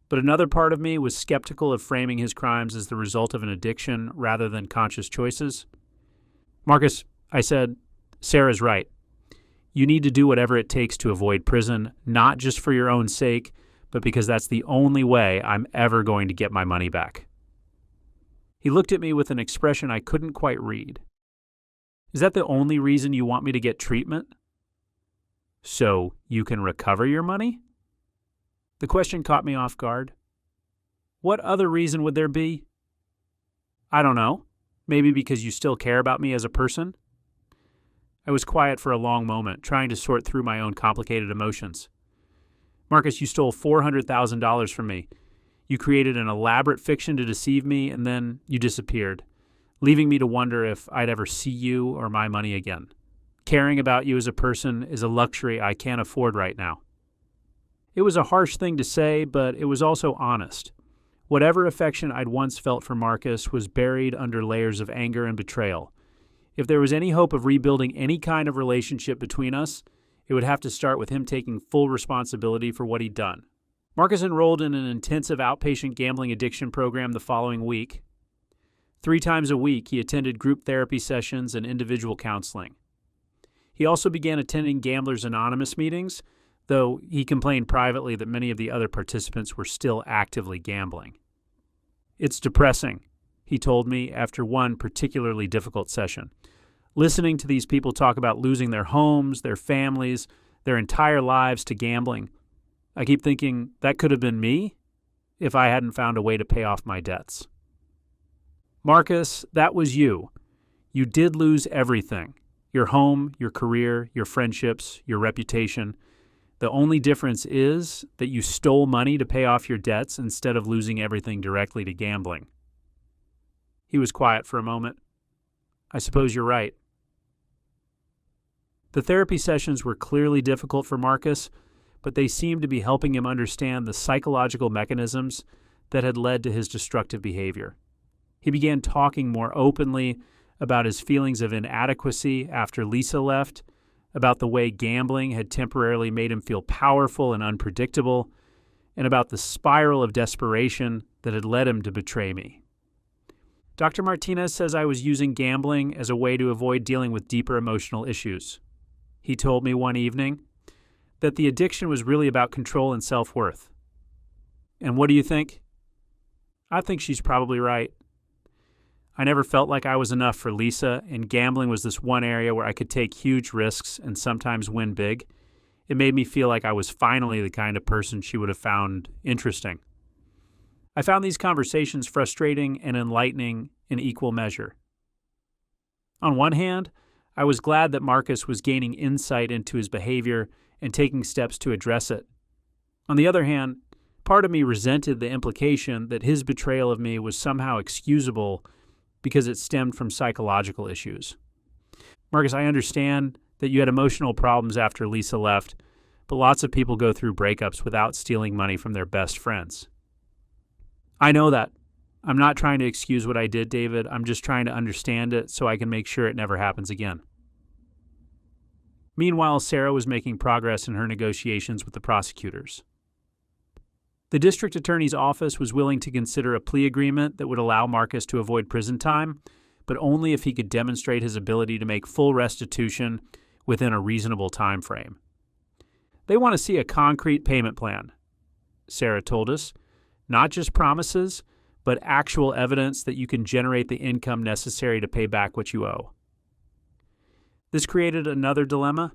But another part of me was skeptical of framing his crimes as the result of an addiction rather than conscious choices. "Marcus," I said, "Sarah's right. You need to do whatever it takes to avoid prison, not just for your own sake, but because that's the only way I'm ever going to get my money back." He looked at me with an expression I couldn't quite read. "Is that the only reason you want me to get treatment? So you can recover your money?" The question caught me off guard. "What other reason would there be?" "I don't know. Maybe because you still care about me as a person?" I was quiet for a long moment, trying to sort through my own complicated emotions. "Marcus, you stole $400,000 from me. You created an elaborate fiction to deceive me, and then you disappeared, leaving me to wonder if I'd ever see you or my money again. Caring about you as a person is a luxury I can't afford right now." It was a harsh thing to say, but it was also honest. Whatever affection I'd once felt for Marcus was buried under layers of anger and betrayal. If there was any hope of rebuilding any kind of relationship between us, it would have to start with him taking full responsibility for what he'd done. Marcus enrolled in an intensive outpatient gambling addiction program the following week. 3 times a week, he attended group therapy sessions and individual counseling. He also began attending Gamblers Anonymous meetings, though he complained privately that many of the other participants were still actively gambling. "It's depressing," he told me after one particularly difficult session. "Listening to these people talk about losing their homes, their families, their entire lives to gambling. I keep thinking that could have been me if I hadn't found a way to pay off my debts." "Marcus, that was you. You did lose everything. Your home, your career, your friendships, your reputation. The only difference is that you stole money to pay off your debts instead of losing everything directly to gambling." He was quiet for a moment. "I suppose you're right." The therapy sessions were clearly difficult for Marcus, but they seemed to be helping him understand the psychological mechanisms that had led to his destructive behavior. He began talking more openly about his feelings of inadequacy after Lisa left, about the way gambling had temporarily made him feel powerful and unpredictable, and about the spiral of desperation that had led him to betray me. "Dr. Martinez says I was using gambling as a way to avoid dealing with deeper emotional issues. He told me one evening that the addiction was really about control and self-worth." "And what do you think?" "I think she's probably right. I never felt like I was enough for Lisa, and gambling was this one area where I could take huge risks and sometimes win big. It made me feel like I was finally the kind of person she would have found interesting. I found these conversations frustrating and enlightening in equal measure. On one hand, I was glad that Marcus was gaining insight into his behavior and taking steps to address it. On the other hand, part of me resented the implication that his betrayal of me was somehow excusable because it stemmed from psychological issues. Marcus, I understand that you had emotional problems after Lisa left, but lots of people go through breakups without stealing money from their best friends. I know that. I'm not trying to excuse what I did, David. I'm just trying to understand it so I can make sure it never happens again. Meanwhile, Sarah was making progress in her negotiations with the prosecutors. The district attorney's office was willing to consider a plea agreement that would allow Marcus to avoid prison time, but only if he could demonstrate his ability to make full restitution within a reasonable time frame. They want to see a concrete payment plan, Sarah told us, not just promises, but actual evidence that you can generate the income necessary to pay back what you owe. This created another dilemma.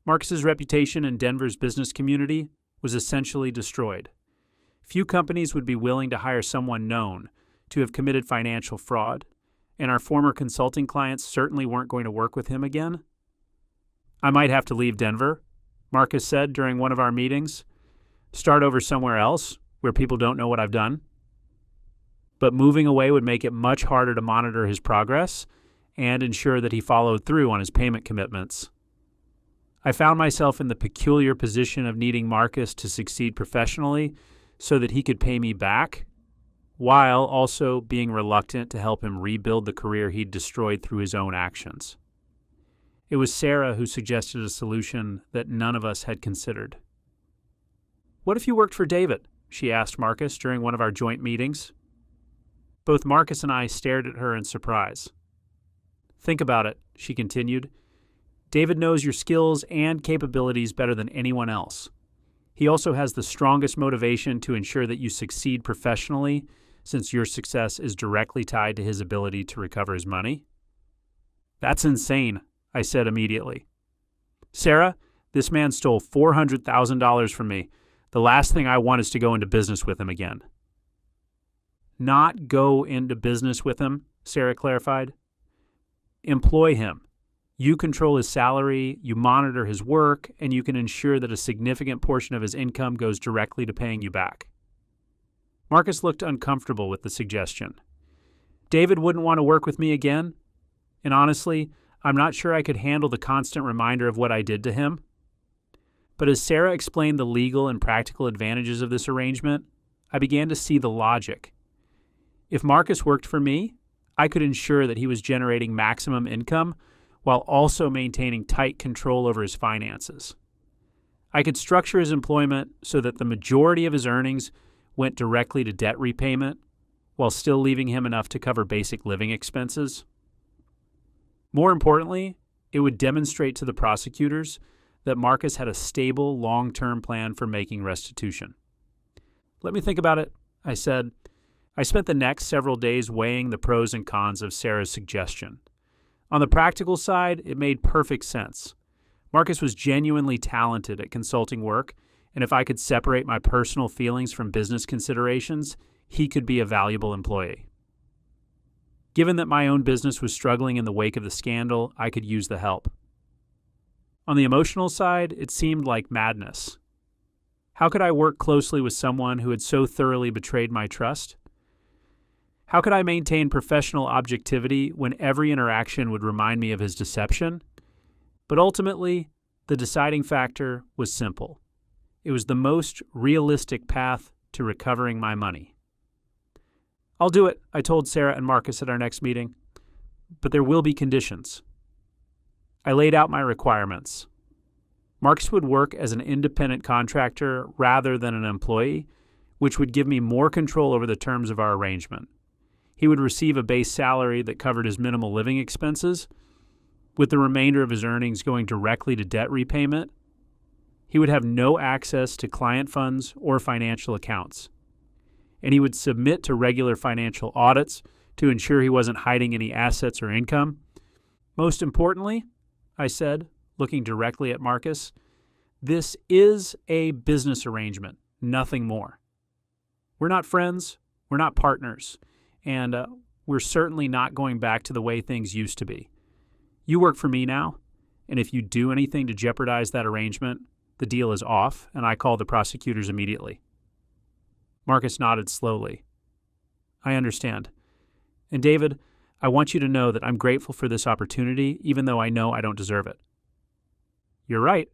Marcus's reputation in Denver's business community was essentially destroyed. Few companies would be willing to hire someone known to have committed financial fraud, and our former consulting clients certainly weren't going to work with him again. I might have to leave Denver, Marcus said during one of our meetings. Start over somewhere else where people don't know what I've done. But moving away would make it much harder to monitor his progress and ensure that he followed through on his payment commitments. I found myself in the peculiar position of needing Marcus to succeed professionally so that he could pay me back, while also being reluctant to help him rebuild the career he'd destroyed through his own actions. It was Sarah who suggested a solution that none of us had considered. "What if you worked for David?" she asked Marcus during one of our joint meetings. Both Marcus and I stared at her in surprise. "Think about it," she continued. "David knows your skills and capabilities better than anyone else. He also has the strongest motivation to ensure that you succeed professionally, since your success is directly tied to his ability to recover his money." "That's insane," I said immediately. "Sarah, this man stole $400,000 from me. The last thing I want is to go into business with him again." "Not go into business with him," Sarah clarified. "Employ him. You control his salary, you monitor his work, and you can ensure that a significant portion of his income goes directly to paying you back." Marcus looked uncomfortable with the suggestion. David wouldn't want to work with me again, and honestly, I'm not sure I could handle the constant reminder of what I did to him. But as Sarah explained the legal and practical advantages of this arrangement, I began to see the logic. If Marcus worked for me, I could ensure that he was generating maximum income while also maintaining tight control over his finances. I could structure his employment so that the majority of his earnings went directly to debt repayment, while still leaving him enough to cover basic living expenses. More importantly, it would demonstrate to the prosecutors that Marcus had a stable, long-term plan for making restitution. "Let me think about it," I said. I spent the next several days weighing the pros and cons of Sarah's suggestion. On the practical side, it made perfect sense. Marcus was genuinely talented at consulting work, and if I could separate my personal feelings from business considerations, he could be a valuable employee. Given that my own business was struggling in the wake of the scandal, I could use the help. On the emotional side, it seemed like madness. How could I work closely with someone who had so thoroughly betrayed my trust? How could I maintain professional objectivity when every interaction would remind me of his deception? But ultimately, the deciding factor was simple. It was the most realistic path to recovering my money. "I'll do it," I told Sarah and Marcus at our next meeting. "But there will be conditions." I laid out my requirements. Marcus would work as an independent contractor rather than an employee, which would give me more control over the terms of our arrangement. He would receive a base salary that covered his minimal living expenses, with the remainder of his earnings going directly to debt repayment. He would have no access to client funds or financial accounts, and he would submit to regular financial audits to ensure he wasn't hiding any assets or income. Most importantly, I said, looking directly at Marcus, This is a business arrangement, nothing more. We're not friends, we're not partners, and we're certainly not going back to the way things used to be. You work for me now, and if you do anything to jeopardize that arrangement, the deal is off, and I call the prosecutors immediately. Marcus nodded slowly. I understand. And David, I want you to know that I'm grateful for this opportunity, even though I know I don't deserve it. You're right.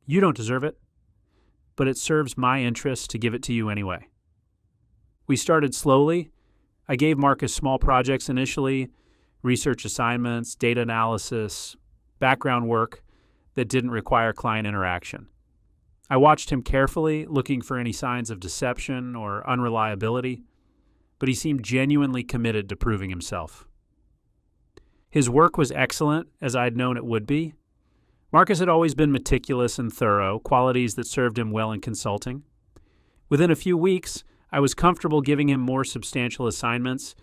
You don't deserve it, but it serves my interests to give it to you anyway. We started slowly. I gave Marcus small projects initially, research assignments, data analysis, background work that didn't require client interaction. I watched him carefully, looking for any signs of deception or unreliability, but he seemed genuinely committed to proving himself. His work was excellent, as I had known it would be. Marcus had always been meticulous and thorough, qualities that served him well in consulting. Within a few weeks, I was comfortable giving him more substantial assignments.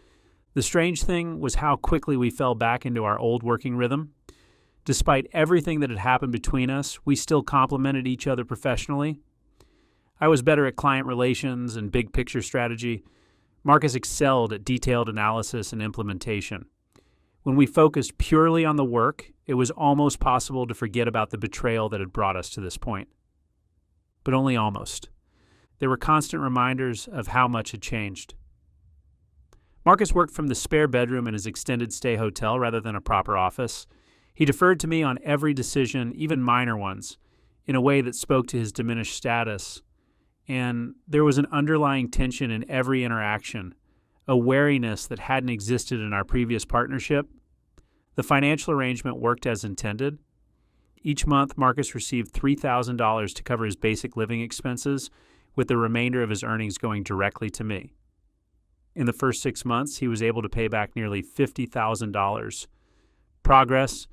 The strange thing was how quickly we fell back into our old working rhythm. Despite everything that had happened between us, we still complemented each other professionally. I was better at client relations and big picture strategy. Marcus excelled at detailed analysis and implementation. When we focused purely on the work, it was almost possible to forget about the betrayal that had brought us to this point. But only almost. There were constant reminders of how much had changed. Marcus worked from the spare bedroom in his extended stay hotel rather than a proper office. He deferred to me on every decision, even minor ones, in a way that spoke to his diminished status. And there was an underlying tension in every interaction, a wariness that hadn't existed in our previous partnership. The financial arrangement worked as intended. Each month, Marcus received $3,000 to cover his basic living expenses, with the remainder of his earnings going directly to me. In the first 6 months, he was able to pay back nearly $50,000. Progress,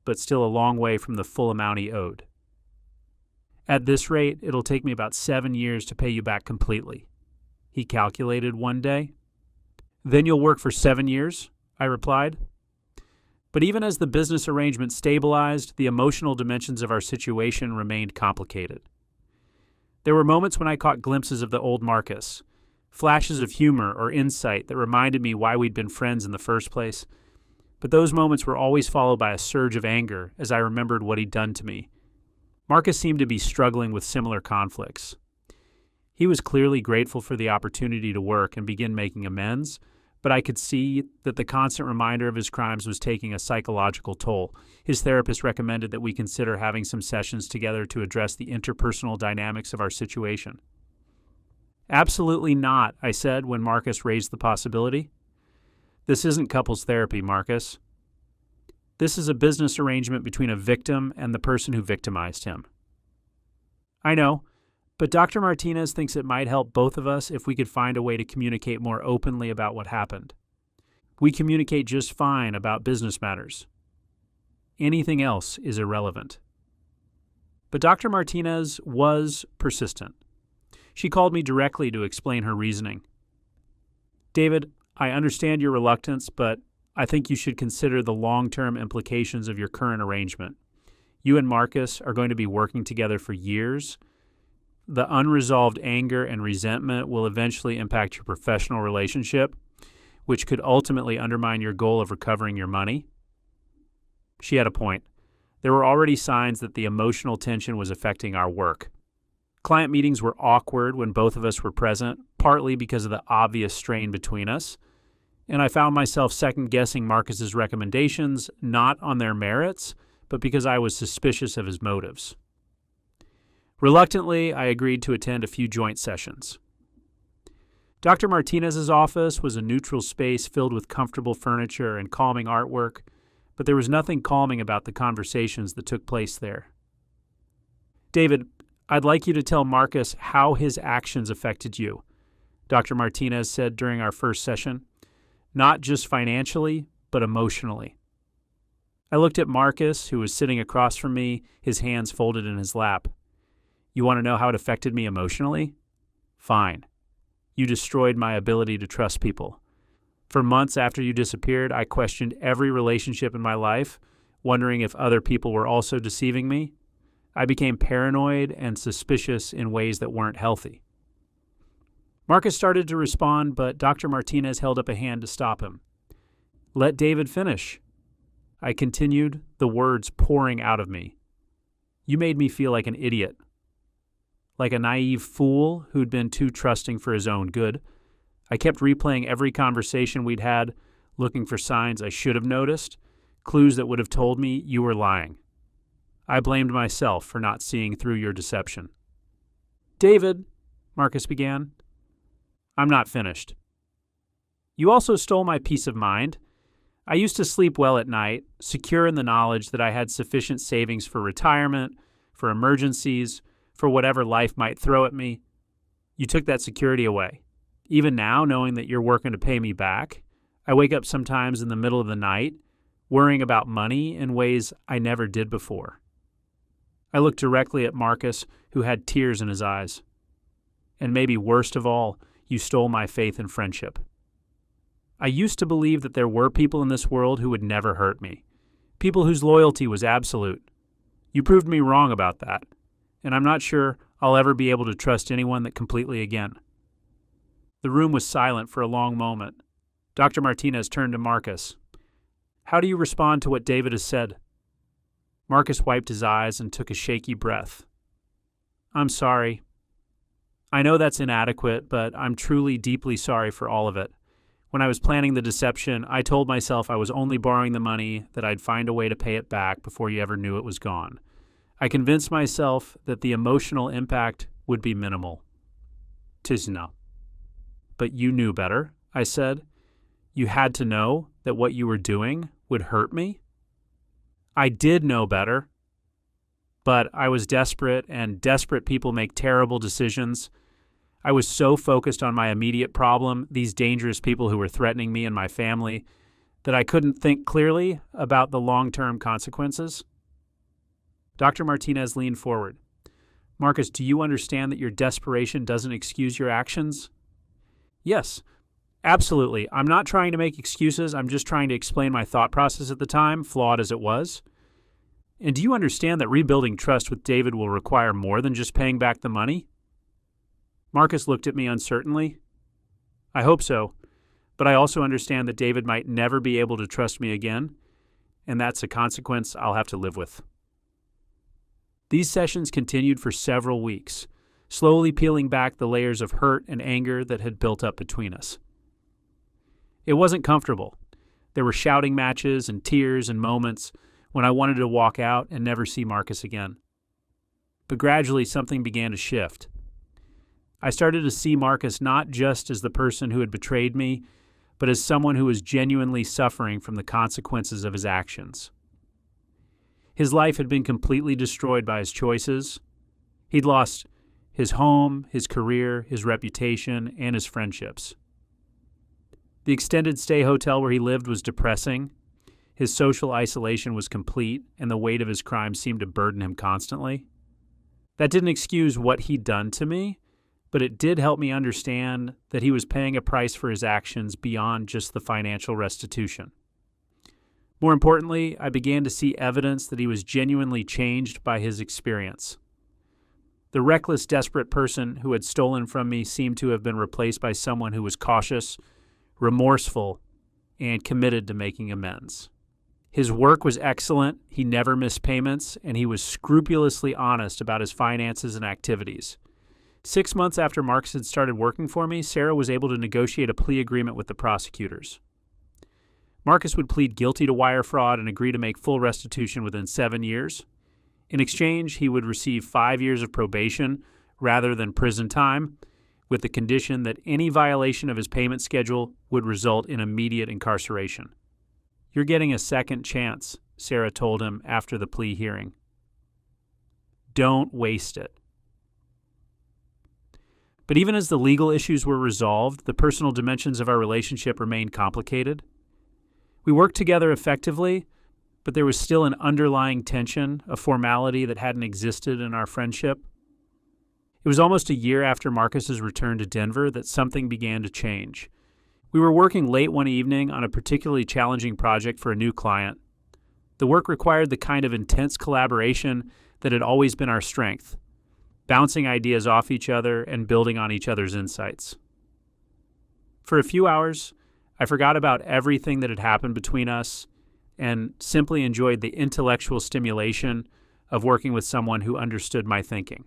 but still a long way from the full amount he owed. At this rate, it'll take me about 7 years to pay you back completely, he calculated one day. Then you'll work for 7 years, I replied. But even as the business arrangement stabilized, the emotional dimensions of our situation remained complicated. There were moments when I caught glimpses of the old Marcus, flashes of humor or insight that reminded me why we'd been friends in the first place. But those moments were always followed by a surge of anger as I remembered what he'd done to me. Marcus seemed to be struggling with similar conflicts. He was clearly grateful for the opportunity to work and begin making amends, but I could see that the constant reminder of his crimes was taking a psychological toll. His therapist recommended that we consider having some sessions together to address the interpersonal dynamics of our situation. Absolutely not, I said when Marcus raised the possibility. This isn't couples therapy, Marcus. This is a business arrangement between a victim and the person who victimized him. I know, but Dr. Martinez thinks it might help both of us if we could find a way to communicate more openly about what happened. We communicate just fine about business matters. Anything else is irrelevant. But Dr. Martinez was persistent. She called me directly to explain her reasoning. David, I understand your reluctance, but I think you should consider the long-term implications of your current arrangement. You and Marcus are going to be working together for years. The unresolved anger and resentment will eventually impact your professional relationship, which could ultimately undermine your goal of recovering your money. She had a point. There were already signs that the emotional tension was affecting our work. Client meetings were awkward when both of us were present, partly because of the obvious strain between us, and I found myself second-guessing Marcus's recommendations, not on their merits, but because I was suspicious of his motives. Reluctantly, I agreed to attend a few joint sessions. Dr. Martinez's office was a neutral space filled with comfortable furniture and calming artwork, but there was nothing calming about the conversations that took place there. David, I'd like you to tell Marcus how his actions affected you, Dr. Martinez said during our first session. Not just financially, but emotionally. I looked at Marcus, who was sitting across from me, his hands folded in his lap. You want to know how it affected me emotionally? Fine. You destroyed my ability to trust people. For months after you disappeared, I questioned every relationship in my life, wondering if other people were also deceiving me. I became paranoid and suspicious in ways that weren't healthy. Marcus started to respond, but Dr. Martinez held up a hand to stop him. "Let David finish." I continued, the words pouring out of me. "You made me feel like an idiot, like a naive fool who'd been too trusting for his own good. I kept replaying every conversation we'd had, looking for signs I should have noticed, clues that would have told me you were lying. I blamed myself for not seeing through your deception." "David," Marcus began. "I'm not finished. You also stole my peace of mind. I used to sleep well at night, secure in the knowledge that I had sufficient savings for retirement, for emergencies, for whatever life might throw at me. You took that security away. Even now, knowing that you're working to pay me back, I wake up sometimes in the middle of the night, worrying about money in ways I never did before." I looked directly at Marcus, who had tears in his eyes. "And maybe worst of all, you stole my faith and friendship. I used to believe that there were people in this world who would never hurt me, people whose loyalty was absolute. You proved me wrong about that, and I'm not sure I'll ever be able to trust anyone that completely again." The room was silent for a long moment. Dr. Martinez turned to Marcus. "How do you respond to what David has said?" Marcus wiped his eyes and took a shaky breath. "I'm sorry. I know that's inadequate, but I'm truly deeply sorry for all of it. When I was planning the deception, I told myself I was only borrowing the money, that I'd find a way to pay it back before you ever knew it was gone. I convinced myself that the emotional impact would be minimal." "'Tis no." "But you knew better," I said. "You had to know that what you were doing would hurt me." "I did know better, but I was desperate, and desperate people make terrible decisions. I was so focused on my immediate problem, these dangerous people who were threatening me and my family, that I couldn't think clearly about the long-term consequences." Dr. Martinez leaned forward. "Marcus, do you understand that your desperation doesn't excuse your actions?" "Yes, absolutely. I'm not trying to make excuses. I'm just trying to explain my thought process at the time, flawed as it was. And do you understand that rebuilding trust with David will require more than just paying back the money?" Marcus looked at me uncertainly. "I hope so, but I also understand that David might never be able to trust me again, and that's a consequence I'll have to live with." These sessions continued for several weeks, slowly peeling back the layers of hurt and anger that had built up between us. It wasn't comfortable. There were shouting matches and tears and moments when I wanted to walk out and never see Marcus again. But gradually something began to shift. I started to see Marcus not just as the person who had betrayed me, but as someone who was genuinely suffering from the consequences of his actions. His life had been completely destroyed by his choices. He'd lost his home, his career, his reputation, and his friendships. The extended stay hotel where he lived was depressing. His social isolation was complete, and the weight of his crimes seemed to burden him constantly. That didn't excuse what he'd done to me, but it did help me understand that he was paying a price for his actions beyond just the financial restitution. More importantly, I began to see evidence that he was genuinely changed by his experience. The reckless, desperate person who had stolen from me seemed to have been replaced by someone who was cautious, remorseful, and committed to making amends. His work was excellent, he never missed payments, and he was scrupulously honest about his finances and activities. 6 months after Marcus had started working for me, Sarah was able to negotiate a plea agreement with the prosecutors. Marcus would plead guilty to wire fraud and agree to make full restitution within 7 years. In exchange, he would receive 5 years of probation rather than prison time, with the condition that any violation of his payment schedule would result in immediate incarceration. "You're getting a second chance," Sarah told him after the plea hearing. "Don't waste it." But even as the legal issues were resolved, the personal dimensions of our relationship remained complicated. We worked together effectively, but there was still an underlying tension, a formality that hadn't existed in our friendship. It was almost a year after Marcus's return to Denver that something began to change. We were working late one evening on a particularly challenging project for a new client. The work required the kind of intense collaboration that had always been our strength, bouncing ideas off each other and building on each other's insights. For a few hours, I forgot about everything that had happened between us and simply enjoyed the intellectual stimulation of working with someone who understood my thinking.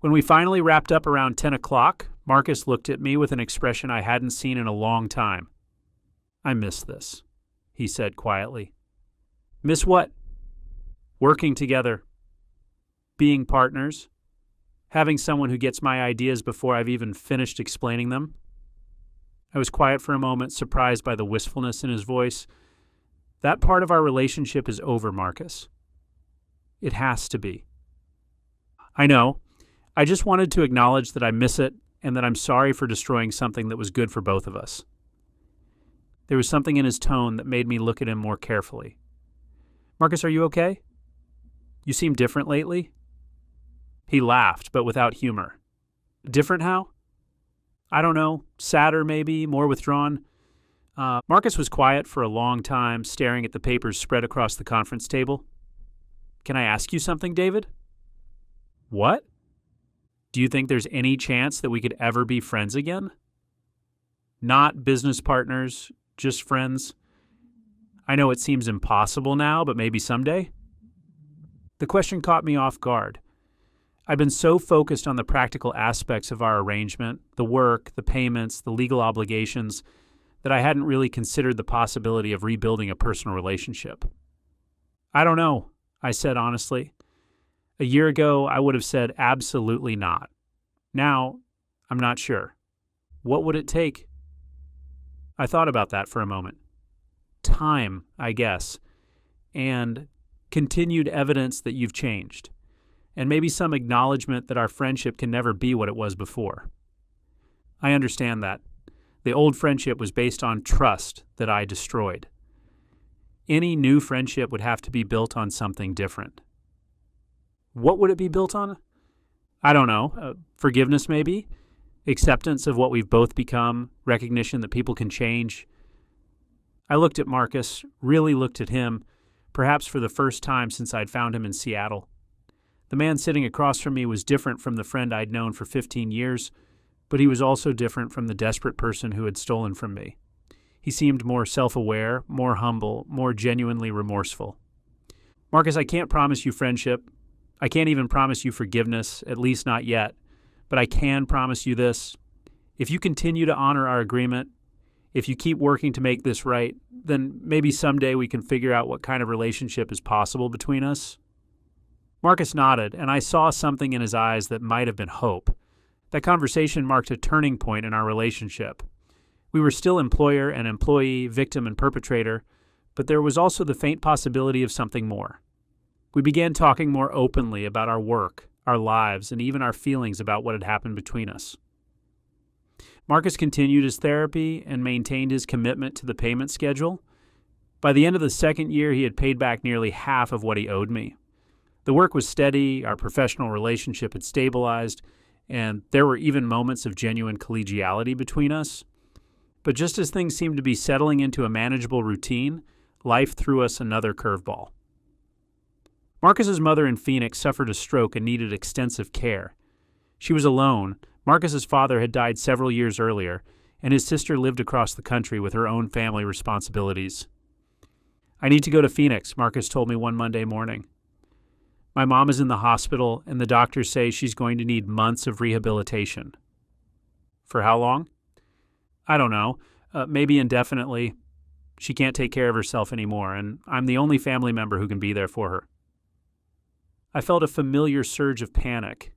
When we finally wrapped up around 10 o'clock, Marcus looked at me with an expression I hadn't seen in a long time. "I miss this," he said quietly. "Miss what?" "Working together. Being partners. Having someone who gets my ideas before I've even finished explaining them." I was quiet for a moment, surprised by the wistfulness in his voice. "That part of our relationship is over, Marcus." "It has to be." "I know. I just wanted to acknowledge that I miss it and that I'm sorry for destroying something that was good for both of us." There was something in his tone that made me look at him more carefully. "Marcus, are you okay? You seem different lately." He laughed, but without humor. "Different how?" "I don't know. Sadder, maybe, more withdrawn." Marcus was quiet for a long time, staring at the papers spread across the conference table. "Can I ask you something, David?" "What?" "Do you think there's any chance that we could ever be friends again?" "Not business partners, just friends. I know it seems impossible now, but maybe someday." The question caught me off guard. I'd been so focused on the practical aspects of our arrangement, the work, the payments, the legal obligations, that I hadn't really considered the possibility of rebuilding a personal relationship. "I don't know," I said honestly. A year ago, I would have said absolutely not. Now, I'm not sure. What would it take? I thought about that for a moment. Time, I guess, and continued evidence that you've changed, and maybe some acknowledgement that our friendship can never be what it was before. I understand that. The old friendship was based on trust that I destroyed. Any new friendship would have to be built on something different. What would it be built on? I don't know. Forgiveness, maybe? Acceptance of what we've both become, recognition that people can change. I looked at Marcus, really looked at him, perhaps for the first time since I'd found him in Seattle. The man sitting across from me was different from the friend I'd known for 15 years, but he was also different from the desperate person who had stolen from me. He seemed more self-aware, more humble, more genuinely remorseful. "Marcus, I can't promise you friendship. I can't even promise you forgiveness, at least not yet. But I can promise you this. If you continue to honor our agreement, if you keep working to make this right, then maybe someday we can figure out what kind of relationship is possible between us." Marcus nodded, and I saw something in his eyes that might have been hope. That conversation marked a turning point in our relationship. We were still employer and employee, victim and perpetrator, but there was also the faint possibility of something more. We began talking more openly about our work, our lives, and even our feelings about what had happened between us. Marcus continued his therapy and maintained his commitment to the payment schedule. By the end of the second year, he had paid back nearly half of what he owed me. The work was steady, our professional relationship had stabilized, and there were even moments of genuine collegiality between us. But just as things seemed to be settling into a manageable routine, life threw us another curveball. Marcus's mother in Phoenix suffered a stroke and needed extensive care. She was alone. Marcus's father had died several years earlier, and his sister lived across the country with her own family responsibilities. "I need to go to Phoenix," Marcus told me one Monday morning. "My mom is in the hospital, and the doctors say she's going to need months of rehabilitation." "For how long?" "I don't know. Maybe indefinitely. She can't take care of herself anymore, and I'm the only family member who can be there for her." I felt a familiar surge of panic.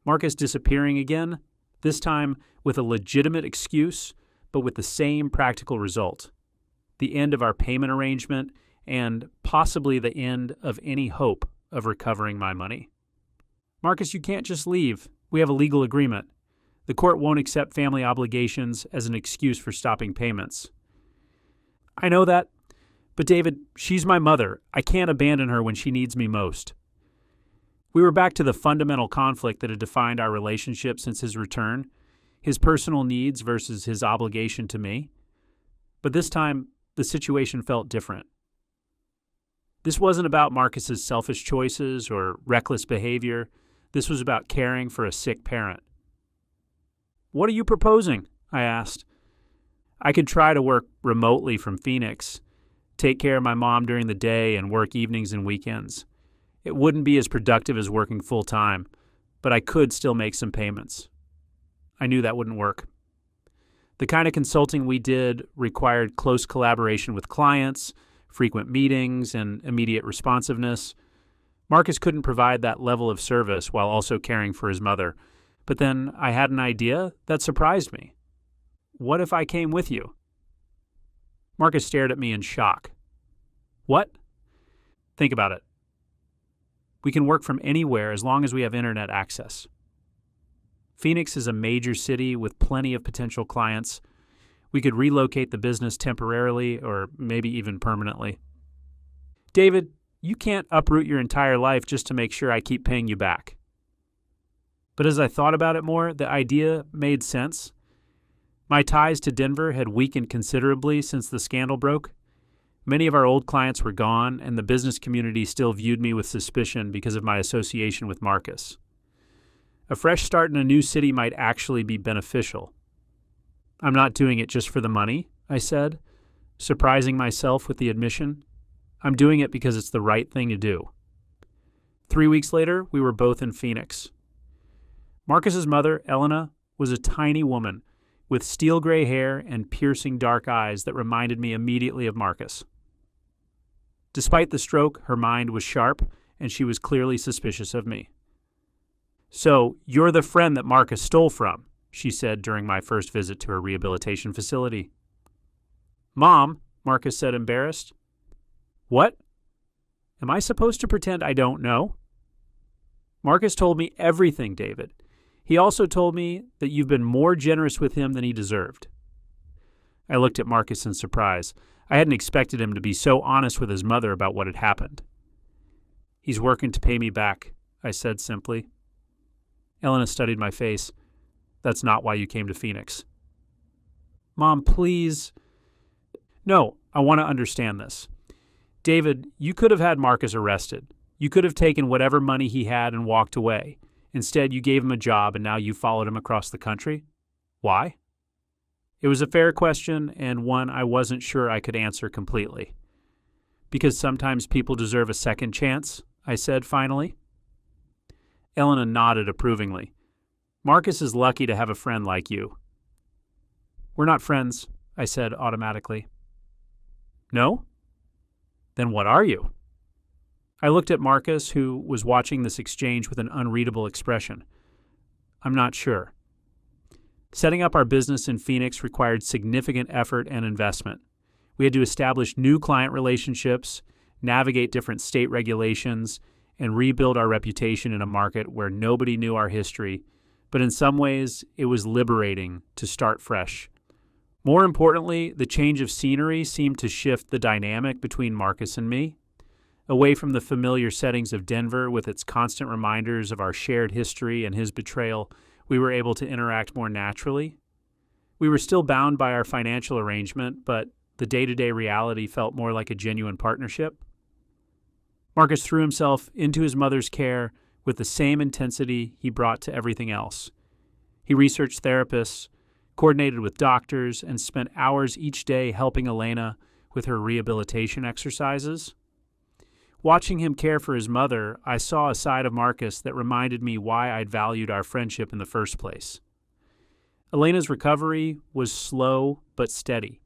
Marcus disappearing again, this time with a legitimate excuse, but with the same practical result: the end of our payment arrangement and possibly the end of any hope of recovering my money. "Marcus, you can't just leave. We have a legal agreement. The court won't accept family obligations as an excuse for stopping payments." "I know that. But David, she's my mother. I can't abandon her when she needs me most." We were back to the fundamental conflict that had defined our relationship since his return, his personal needs versus his obligation to me. But this time, the situation felt different. This wasn't about Marcus's selfish choices or reckless behavior. This was about caring for a sick parent. "What are you proposing?" I asked. I could try to work remotely from Phoenix, take care of my mom during the day and work evenings and weekends. It wouldn't be as productive as working full-time, but I could still make some payments. I knew that wouldn't work. The kind of consulting we did required close collaboration with clients, frequent meetings, and immediate responsiveness. Marcus couldn't provide that level of service while also caring for his mother. But then I had an idea that surprised me. What if I came with you? Marcus stared at me in shock. What? Think about it. We can work from anywhere as long as we have internet access. Phoenix is a major city with plenty of potential clients. We could relocate the business temporarily or maybe even permanently. David, you can't uproot your entire life just to make sure I keep paying you back. But as I thought about it more, the idea made sense. My ties to Denver had weakened considerably since the scandal broke. Many of our old clients were gone, and the business community still viewed me with suspicion because of my association with Marcus. A fresh start in a new city might actually be beneficial. I'm not doing it just for the money, I said, surprising myself with the admission. I'm doing it because it's the right thing to do. 3 weeks later, we were both in Phoenix. Marcus's mother, Elena, was a tiny woman with steel gray hair and piercing dark eyes that reminded me immediately of Marcus. Despite the stroke, her mind was sharp, and she was clearly suspicious of me. "So, you're the friend that Marcus stole from," she said during my first visit to her rehabilitation facility. "Mom," Marcus said, embarrassed. "What? Am I supposed to pretend I don't know?" "Marcus told me everything, David. He also told me that you've been more generous with him than he deserved." I looked at Marcus in surprise. I hadn't expected him to be so honest with his mother about what had happened. "He's working to pay me back," I said simply. Elena studied my face. "That's not why you came to Phoenix." "Mom, please." "No, I want to understand this. David, you could have had Marcus arrested. You could have taken whatever money he had and walked away. Instead, you gave him a job and now you followed him across the country. Why?" It was a fair question and one I wasn't sure I could answer completely. "Because sometimes people deserve a second chance," I said finally. Elena nodded approvingly. "Marcus is lucky to have a friend like you." "We're not friends," I said automatically. "No? Then what are you?" I looked at Marcus, who was watching this exchange with an unreadable expression. "I'm not sure." Setting up our business in Phoenix required significant effort and investment. We had to establish new client relationships, navigate different state regulations, and rebuild our reputation in a market where nobody knew our history, but in some ways it was liberating to start fresh. More importantly, the change of scenery seemed to shift the dynamic between Marcus and me. Away from the familiar settings of Denver with its constant reminders of our shared history and his betrayal, we were able to interact more naturally. We were still bound by our financial arrangement, but the day-to-day reality felt more like a genuine partnership. Marcus threw himself into his mother's care with the same intensity he brought to everything else. He researched therapists, coordinated with doctors, and spent hours each day helping Elena with her rehabilitation exercises. Watching him care for his mother, I saw a side of Marcus that reminded me why I'd valued our friendship in the first place. Elena's recovery was slow but steady.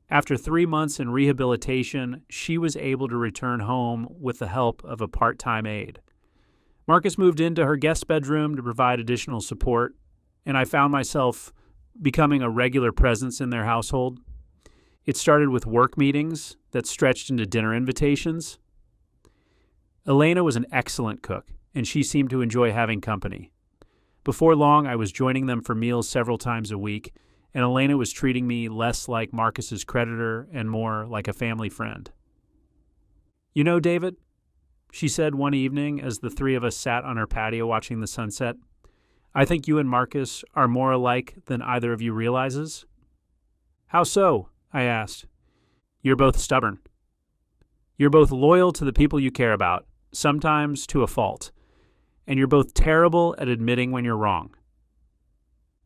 After 3 months in rehabilitation, she was able to return home with the help of a part-time aide. Marcus moved into her guest bedroom to provide additional support, and I found myself becoming a regular presence in their household. It started with work meetings that stretched into dinner invitations. Elena was an excellent cook, and she seemed to enjoy having company. Before long, I was joining them for meals several times a week, and Elena was treating me less like Marcus's creditor and more like a family friend. "You know, David," she said one evening as the three of us sat on our patio watching the sunset, "I think you and Marcus are more alike than either of you realizes." "How so?" I asked. "You're both stubborn." You're both loyal to the people you care about, sometimes to a fault, and you're both terrible at admitting when you're wrong.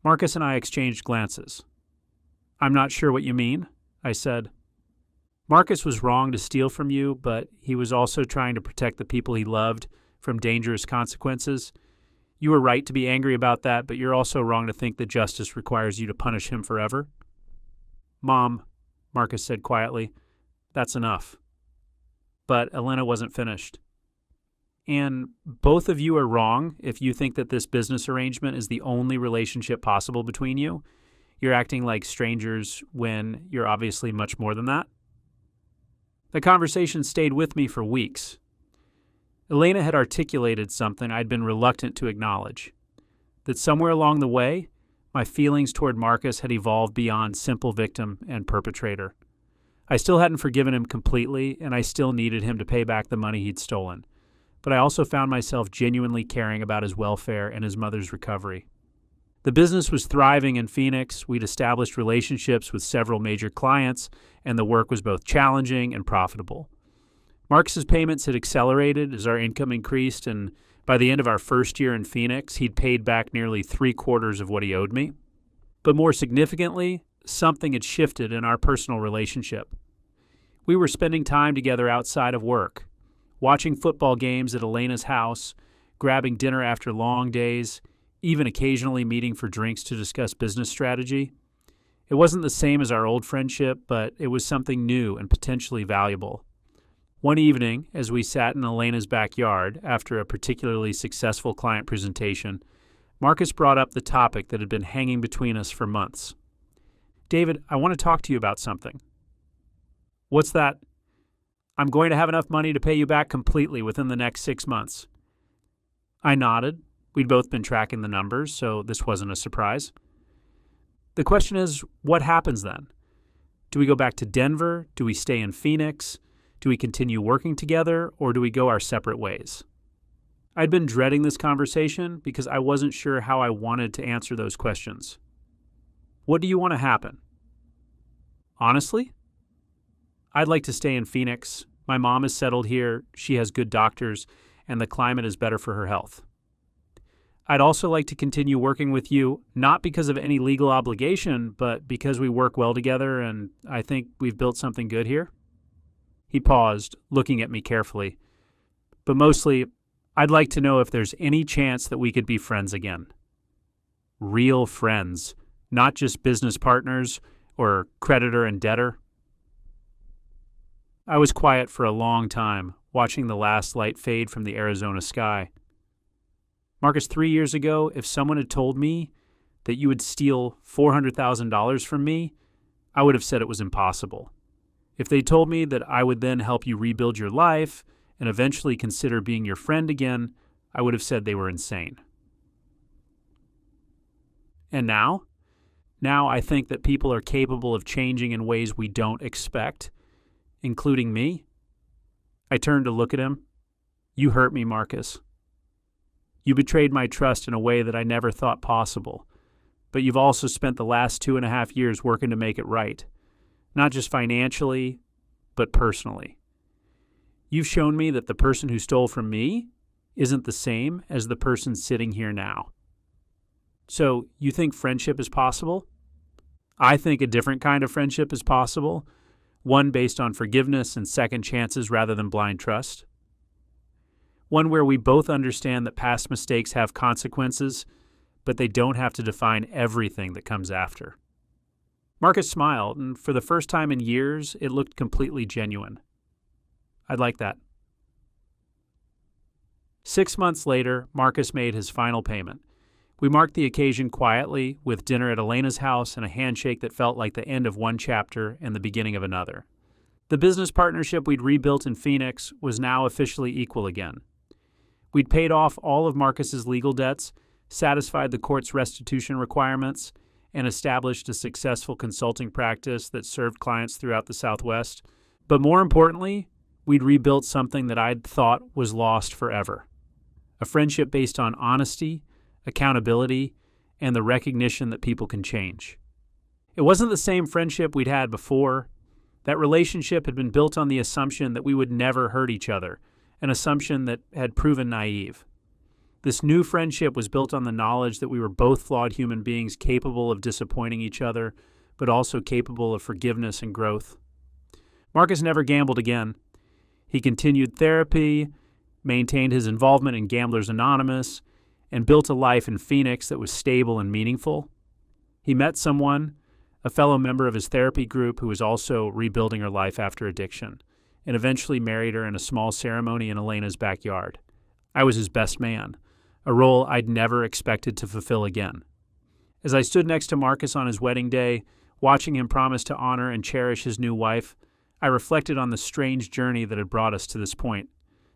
Marcus and I exchanged glances. I'm not sure what you mean, I said. Marcus was wrong to steal from you, but he was also trying to protect the people he loved from dangerous consequences. You were right to be angry about that, but you're also wrong to think that justice requires you to punish him forever. Mom, Marcus said quietly, that's enough. But Elena wasn't finished. And both of you are wrong if you think that this business arrangement is the only relationship possible between you. You're acting like strangers when you're obviously much more than that. The conversation stayed with me for weeks. Elena had articulated something I'd been reluctant to acknowledge, that somewhere along the way, my feelings toward Marcus had evolved beyond simple victim and perpetrator. I still hadn't forgiven him completely, and I still needed him to pay back the money he'd stolen. But I also found myself genuinely caring about his welfare and his mother's recovery. The business was thriving in Phoenix. We'd established relationships with several major clients, and the work was both challenging and profitable. Marcus's payments had accelerated as our income increased, and by the end of our first year in Phoenix, he'd paid back nearly 3/4 of what he owed me. But more significantly, something had shifted in our personal relationship. We were spending time together outside of work, watching football games at Elena's house, grabbing dinner after long days, even occasionally meeting for drinks to discuss business strategy. It wasn't the same as our old friendship, but it was something new and potentially valuable. One evening, as we sat in Elena's backyard after a particularly successful client presentation, Marcus brought up the topic that had been hanging between us for months. David, I want to talk to you about something. What's that? I'm going to have enough money to pay you back completely within the next 6 months. I nodded. We'd both been tracking the numbers, so this wasn't a surprise. The question is, what happens then? Do we go back to Denver? Do we stay in Phoenix? Do we continue working together, or do we go our separate ways? I'd been dreading this conversation because I wasn't sure how I wanted to answer those questions. What do you want to happen? Honestly, I'd like to stay in Phoenix. My mom is settled here, she has good doctors, and the climate is better for her health. I'd also like to continue working with you, not because of any legal obligation, but because we work well together and I think we've built something good here. He paused, looking at me carefully. But mostly, I'd like to know if there's any chance that we could be friends again. Real friends, not just business partners or creditor and debtor. I was quiet for a long time, watching the last light fade from the Arizona sky. Marcus, 3 years ago, if someone had told me that you would steal $400,000 from me, I would have said it was impossible. If they told me that I would then help you rebuild your life and eventually consider being your friend again, I would have said they were insane. And now? Now I think that people are capable of changing in ways we don't expect, including me. I turned to look at him. You hurt me, Marcus. You betrayed my trust in a way that I never thought possible, but you've also spent the last 2.5 years working to make it right, not just financially, but personally. You've shown me that the person who stole from me isn't the same as the person sitting here now. So, you think friendship is possible? I think a different kind of friendship is possible, one based on forgiveness and second chances rather than blind trust. One where we both understand that past mistakes have consequences, but they don't have to define everything that comes after. Marcus smiled, and for the first time in years, it looked completely genuine. I'd like that. 6 months later, Marcus made his final payment. We marked the occasion quietly with dinner at Elena's house and a handshake that felt like the end of one chapter and the beginning of another. The business partnership we'd rebuilt in Phoenix was now officially equal again. We'd paid off all of Marcus's legal debts, satisfied the court's restitution requirements, and established a successful consulting practice that served clients throughout the Southwest. But more importantly, we'd rebuilt something that I'd thought was lost forever. A friendship based on honesty, accountability, and the recognition that people can change. It wasn't the same friendship we'd had before. That relationship had been built on the assumption that we would never hurt each other, an assumption that had proven naive. This new friendship was built on the knowledge that we were both flawed human beings capable of disappointing each other, but also capable of forgiveness and growth. Marcus never gambled again. He continued therapy, maintained his involvement in Gamblers Anonymous, and built a life in Phoenix that was stable and meaningful. He met someone, a fellow member of his therapy group who was also rebuilding her life after addiction, and eventually married her in a small ceremony in Elena's backyard. I was his best man, a role I'd never expected to fulfill again. As I stood next to Marcus on his wedding day, watching him promise to honor and cherish his new wife, I reflected on the strange journey that had brought us to this point.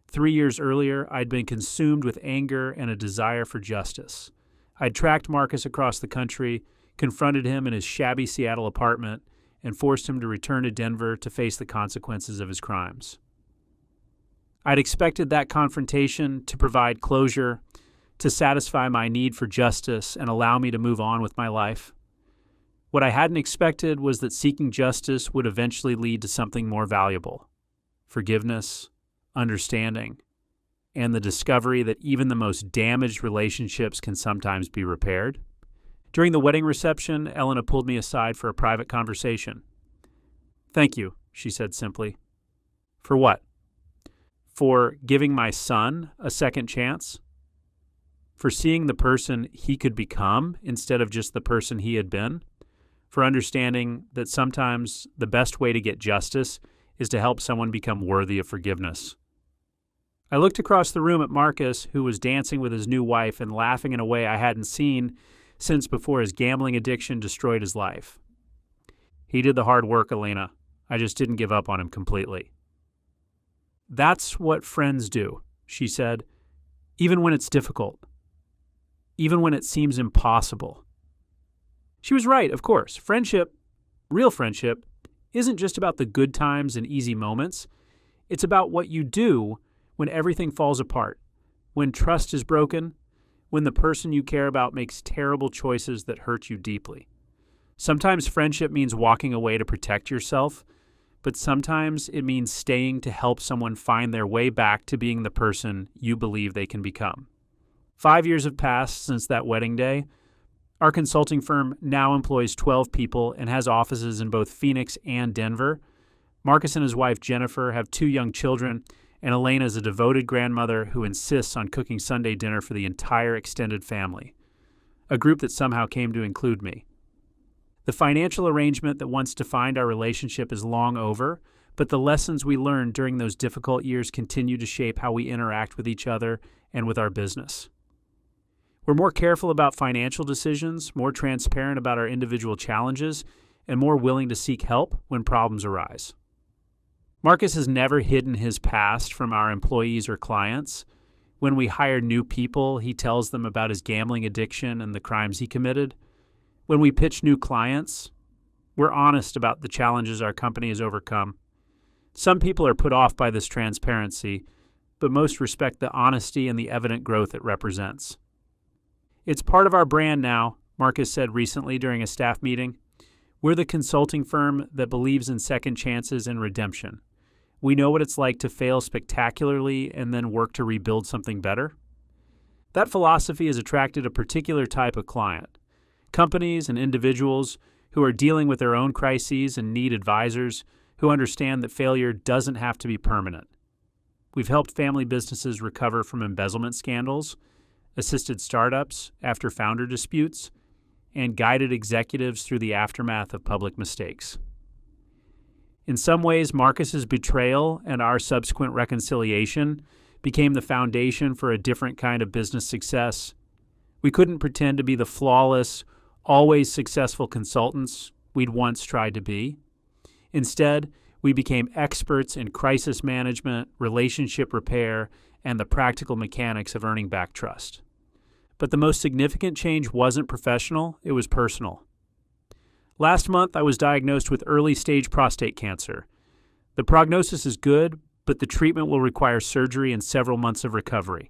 3 years earlier, I'd been consumed with anger and a desire for justice. I'd tracked Marcus across the country, confronted him in his shabby Seattle apartment, and forced him to return to Denver to face the consequences of his crimes. I'd expected that confrontation to provide closure, to satisfy my need for justice and allow me to move on with my life. What I hadn't expected was that seeking justice would eventually lead to something more valuable: forgiveness, understanding, and the discovery that even the most damaged relationships can sometimes be repaired. During the wedding reception, Elena pulled me aside for a private conversation. "Thank you," she said simply. "For what?" "For giving my son a second chance. For seeing the person he could become instead of just the person he had been. For understanding that sometimes the best way to get justice is to help someone become worthy of forgiveness." I looked across the room at Marcus, who was dancing with his new wife and laughing in a way I hadn't seen since before his gambling addiction destroyed his life. "He did the hard work, Elena. I just didn't give up on him completely." "That's what friends do," she said, "even when it's difficult. Even when it seems impossible." She was right, of course. Friendship, real friendship, isn't just about the good times and easy moments. It's about what you do when everything falls apart, when trust is broken, when the person you care about makes terrible choices that hurt you deeply. Sometimes friendship means walking away to protect yourself, but sometimes it means staying to help someone find their way back to being the person you believe they can become. 5 years have passed since that wedding day. Our consulting firm now employs 12 people and has offices in both Phoenix and Denver. Marcus and his wife Jennifer have 2 young children, and Elena is a devoted grandmother who insists on cooking Sunday dinner for the entire extended family, a group that somehow came to include me. The financial arrangement that once defined our relationship is long over, but the lessons we learned during those difficult years continue to shape how we interact with each other and with our business. We're more careful about financial decisions, more transparent about our individual challenges, and more willing to seek help when problems arise. Marcus has never hidden his past from our employees or clients. When we hire new people, he tells them about his gambling addiction and the crimes he committed. When we pitch new clients, we're honest about the challenges our company has overcome. Some people are put off by this transparency, but most respect the honesty and the evident growth it represents. "It's part of our brand now," Marcus said recently during a staff meeting. "We're the consulting firm that believes in second chances and redemption. We know what it's like to fail spectacularly and then work to rebuild something better." That philosophy has attracted a particular type of client: companies and individuals who are dealing with their own crises and need advisors who understand that failure doesn't have to be permanent. We've helped family businesses recover from embezzlement scandals, assisted startups after founder disputes, and guided executives through the aftermath of public mistakes. In some ways, Marcus's betrayal and our subsequent reconciliation became the foundation for a different kind of business success. We couldn't pretend to be the flawless, always successful consultants we'd once tried to be. Instead, we became experts in crisis management, relationship repair, and the practical mechanics of earning back trust. But the most significant change wasn't professional, it was personal. Last month, I was diagnosed with early-stage prostate cancer. The prognosis is good, but the treatment will require surgery and several months of recovery.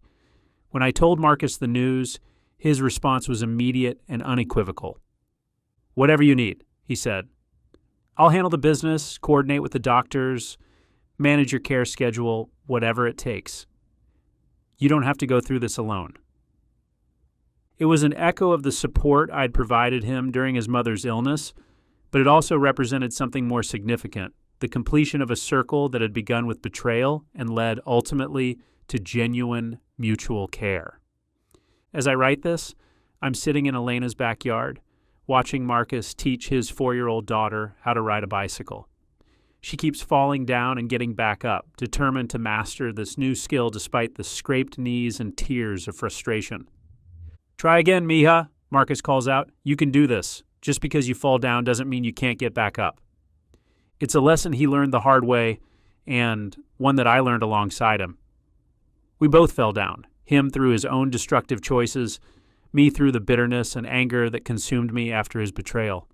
When I told Marcus the news, his response was immediate and unequivocal. "Whatever you need," he said. I'll handle the business, coordinate with the doctors, manage your care schedule, whatever it takes. You don't have to go through this alone. It was an echo of the support I'd provided him during his mother's illness, but it also represented something more significant, the completion of a circle that had begun with betrayal and led ultimately to genuine mutual care. As I write this, I'm sitting in Elena's backyard, watching Marcus teach his 4-year-old daughter how to ride a bicycle. She keeps falling down and getting back up, determined to master this new skill despite the scraped knees and tears of frustration. "Try again, mija," Marcus calls out. "You can do this. Just because you fall down doesn't mean you can't get back up." It's a lesson he learned the hard way and one that I learned alongside him. We both fell down, him through his own destructive choices, me through the bitterness and anger that consumed me after his betrayal.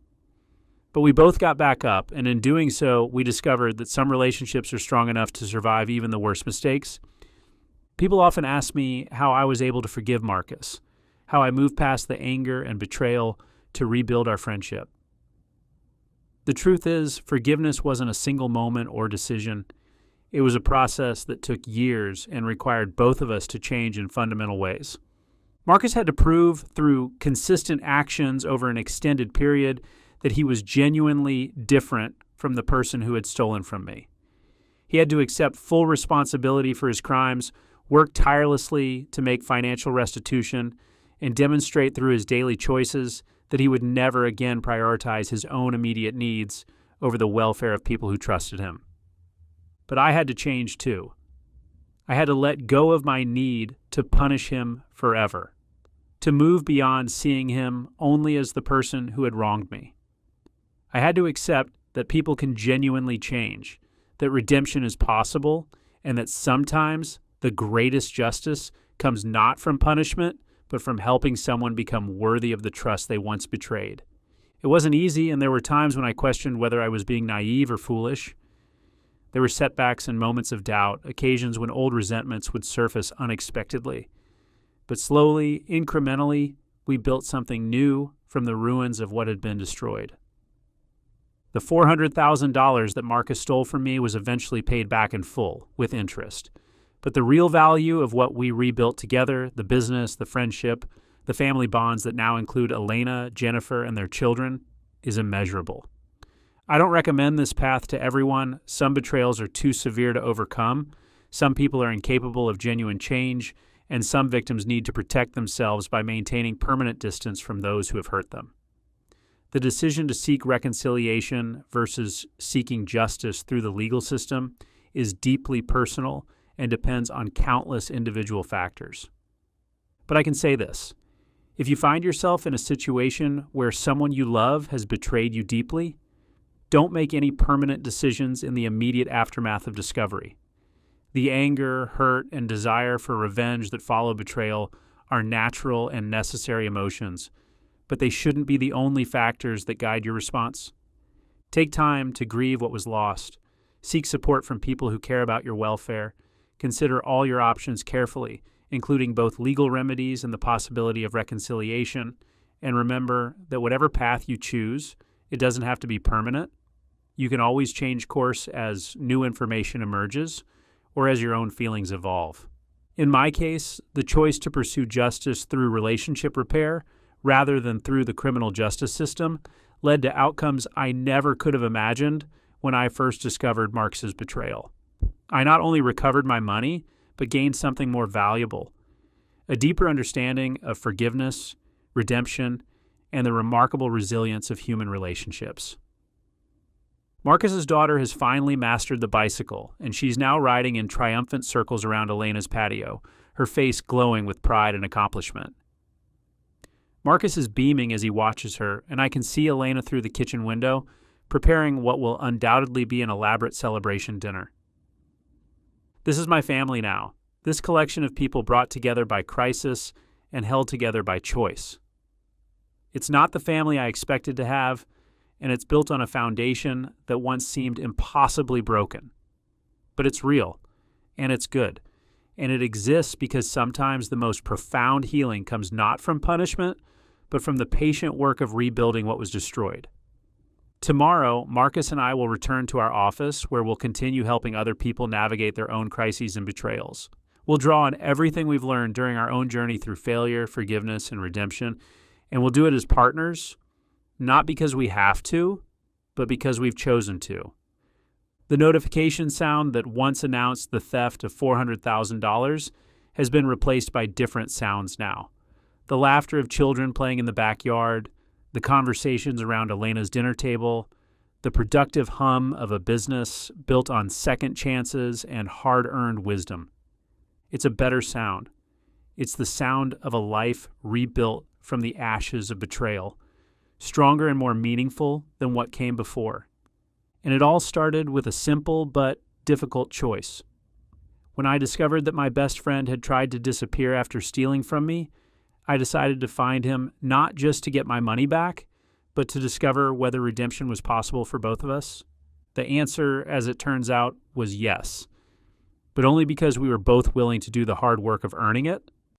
But we both got back up, and in doing so, we discovered that some relationships are strong enough to survive even the worst mistakes. People often ask me how I was able to forgive Marcus, how I moved past the anger and betrayal to rebuild our friendship. The truth is, forgiveness wasn't a single moment or decision. It was a process that took years and required both of us to change in fundamental ways. Marcus had to prove through consistent actions over an extended period that he was genuinely different from the person who had stolen from me. He had to accept full responsibility for his crimes, work tirelessly to make financial restitution, and demonstrate through his daily choices that he would never again prioritize his own immediate needs over the welfare of people who trusted him. But I had to change too. I had to let go of my need to punish him forever, to move beyond seeing him only as the person who had wronged me. I had to accept that people can genuinely change, that redemption is possible, and that sometimes the greatest justice comes not from punishment, but from helping someone become worthy of the trust they once betrayed. It wasn't easy, and there were times when I questioned whether I was being naive or foolish. There were setbacks and moments of doubt, occasions when old resentments would surface unexpectedly. But slowly, incrementally, we built something new from the ruins of what had been destroyed. The $400,000 that Marcus stole from me was eventually paid back in full, with interest. But the real value of what we rebuilt together, the business, the friendship, the family bonds that now include Elena, Jennifer, and their children, is immeasurable. I don't recommend this path to everyone. Some betrayals are too severe to overcome. Some people are incapable of genuine change, and some victims need to protect themselves by maintaining permanent distance from those who have hurt them. The decision to seek reconciliation versus seeking justice through the legal system is deeply personal and depends on countless individual factors. But I can say this: if you find yourself in a situation where someone you love has betrayed you deeply, don't make any permanent decisions in the immediate aftermath of discovery. The anger, hurt, and desire for revenge that follow betrayal are natural and necessary emotions, but they shouldn't be the only factors that guide your response. Take time to grieve what was lost. Seek support from people who care about your welfare. Consider all your options carefully, including both legal remedies and the possibility of reconciliation. And remember that whatever path you choose, it doesn't have to be permanent. You can always change course as new information emerges or as your own feelings evolve. In my case, the choice to pursue justice through relationship repair rather than through the criminal justice system led to outcomes I never could have imagined when I first discovered Marcus's betrayal. I not only recovered my money, but gained something more valuable: a deeper understanding of forgiveness, redemption, and the remarkable resilience of human relationships. Marcus's daughter has finally mastered the bicycle, and she's now riding in triumphant circles around Elena's patio, her face glowing with pride and accomplishment. Marcus is beaming as he watches her, and I can see Elena through the kitchen window, preparing what will undoubtedly be an elaborate celebration dinner. This is my family now, this collection of people brought together by crisis and held together by choice. It's not the family I expected to have, and it's built on a foundation that once seemed impossibly broken. But it's real, and it's good, and it exists because sometimes the most profound healing comes not from punishment, but from the patient work of rebuilding what was destroyed. Tomorrow, Marcus and I will return to our office where we'll continue helping other people navigate their own crises and betrayals. We'll draw on everything we've learned during our own journey through failure, forgiveness, and redemption, and we'll do it as partners, not because we have to, but because we've chosen to. The notification sound that once announced the theft of $400,000 has been replaced by different sounds now. The laughter of children playing in the backyard, the conversations around Elena's dinner table, the productive hum of a business built on second chances and hard-earned wisdom. It's a better sound. It's the sound of a life rebuilt from the ashes of betrayal, stronger and more meaningful than what came before. And it all started with a simple but difficult choice. When I discovered that my best friend had tried to disappear after stealing from me, I decided to find him not just to get my money back, but to discover whether redemption was possible for both of us. The answer, as it turns out, was yes. But only because we were both willing to do the hard work of earning it,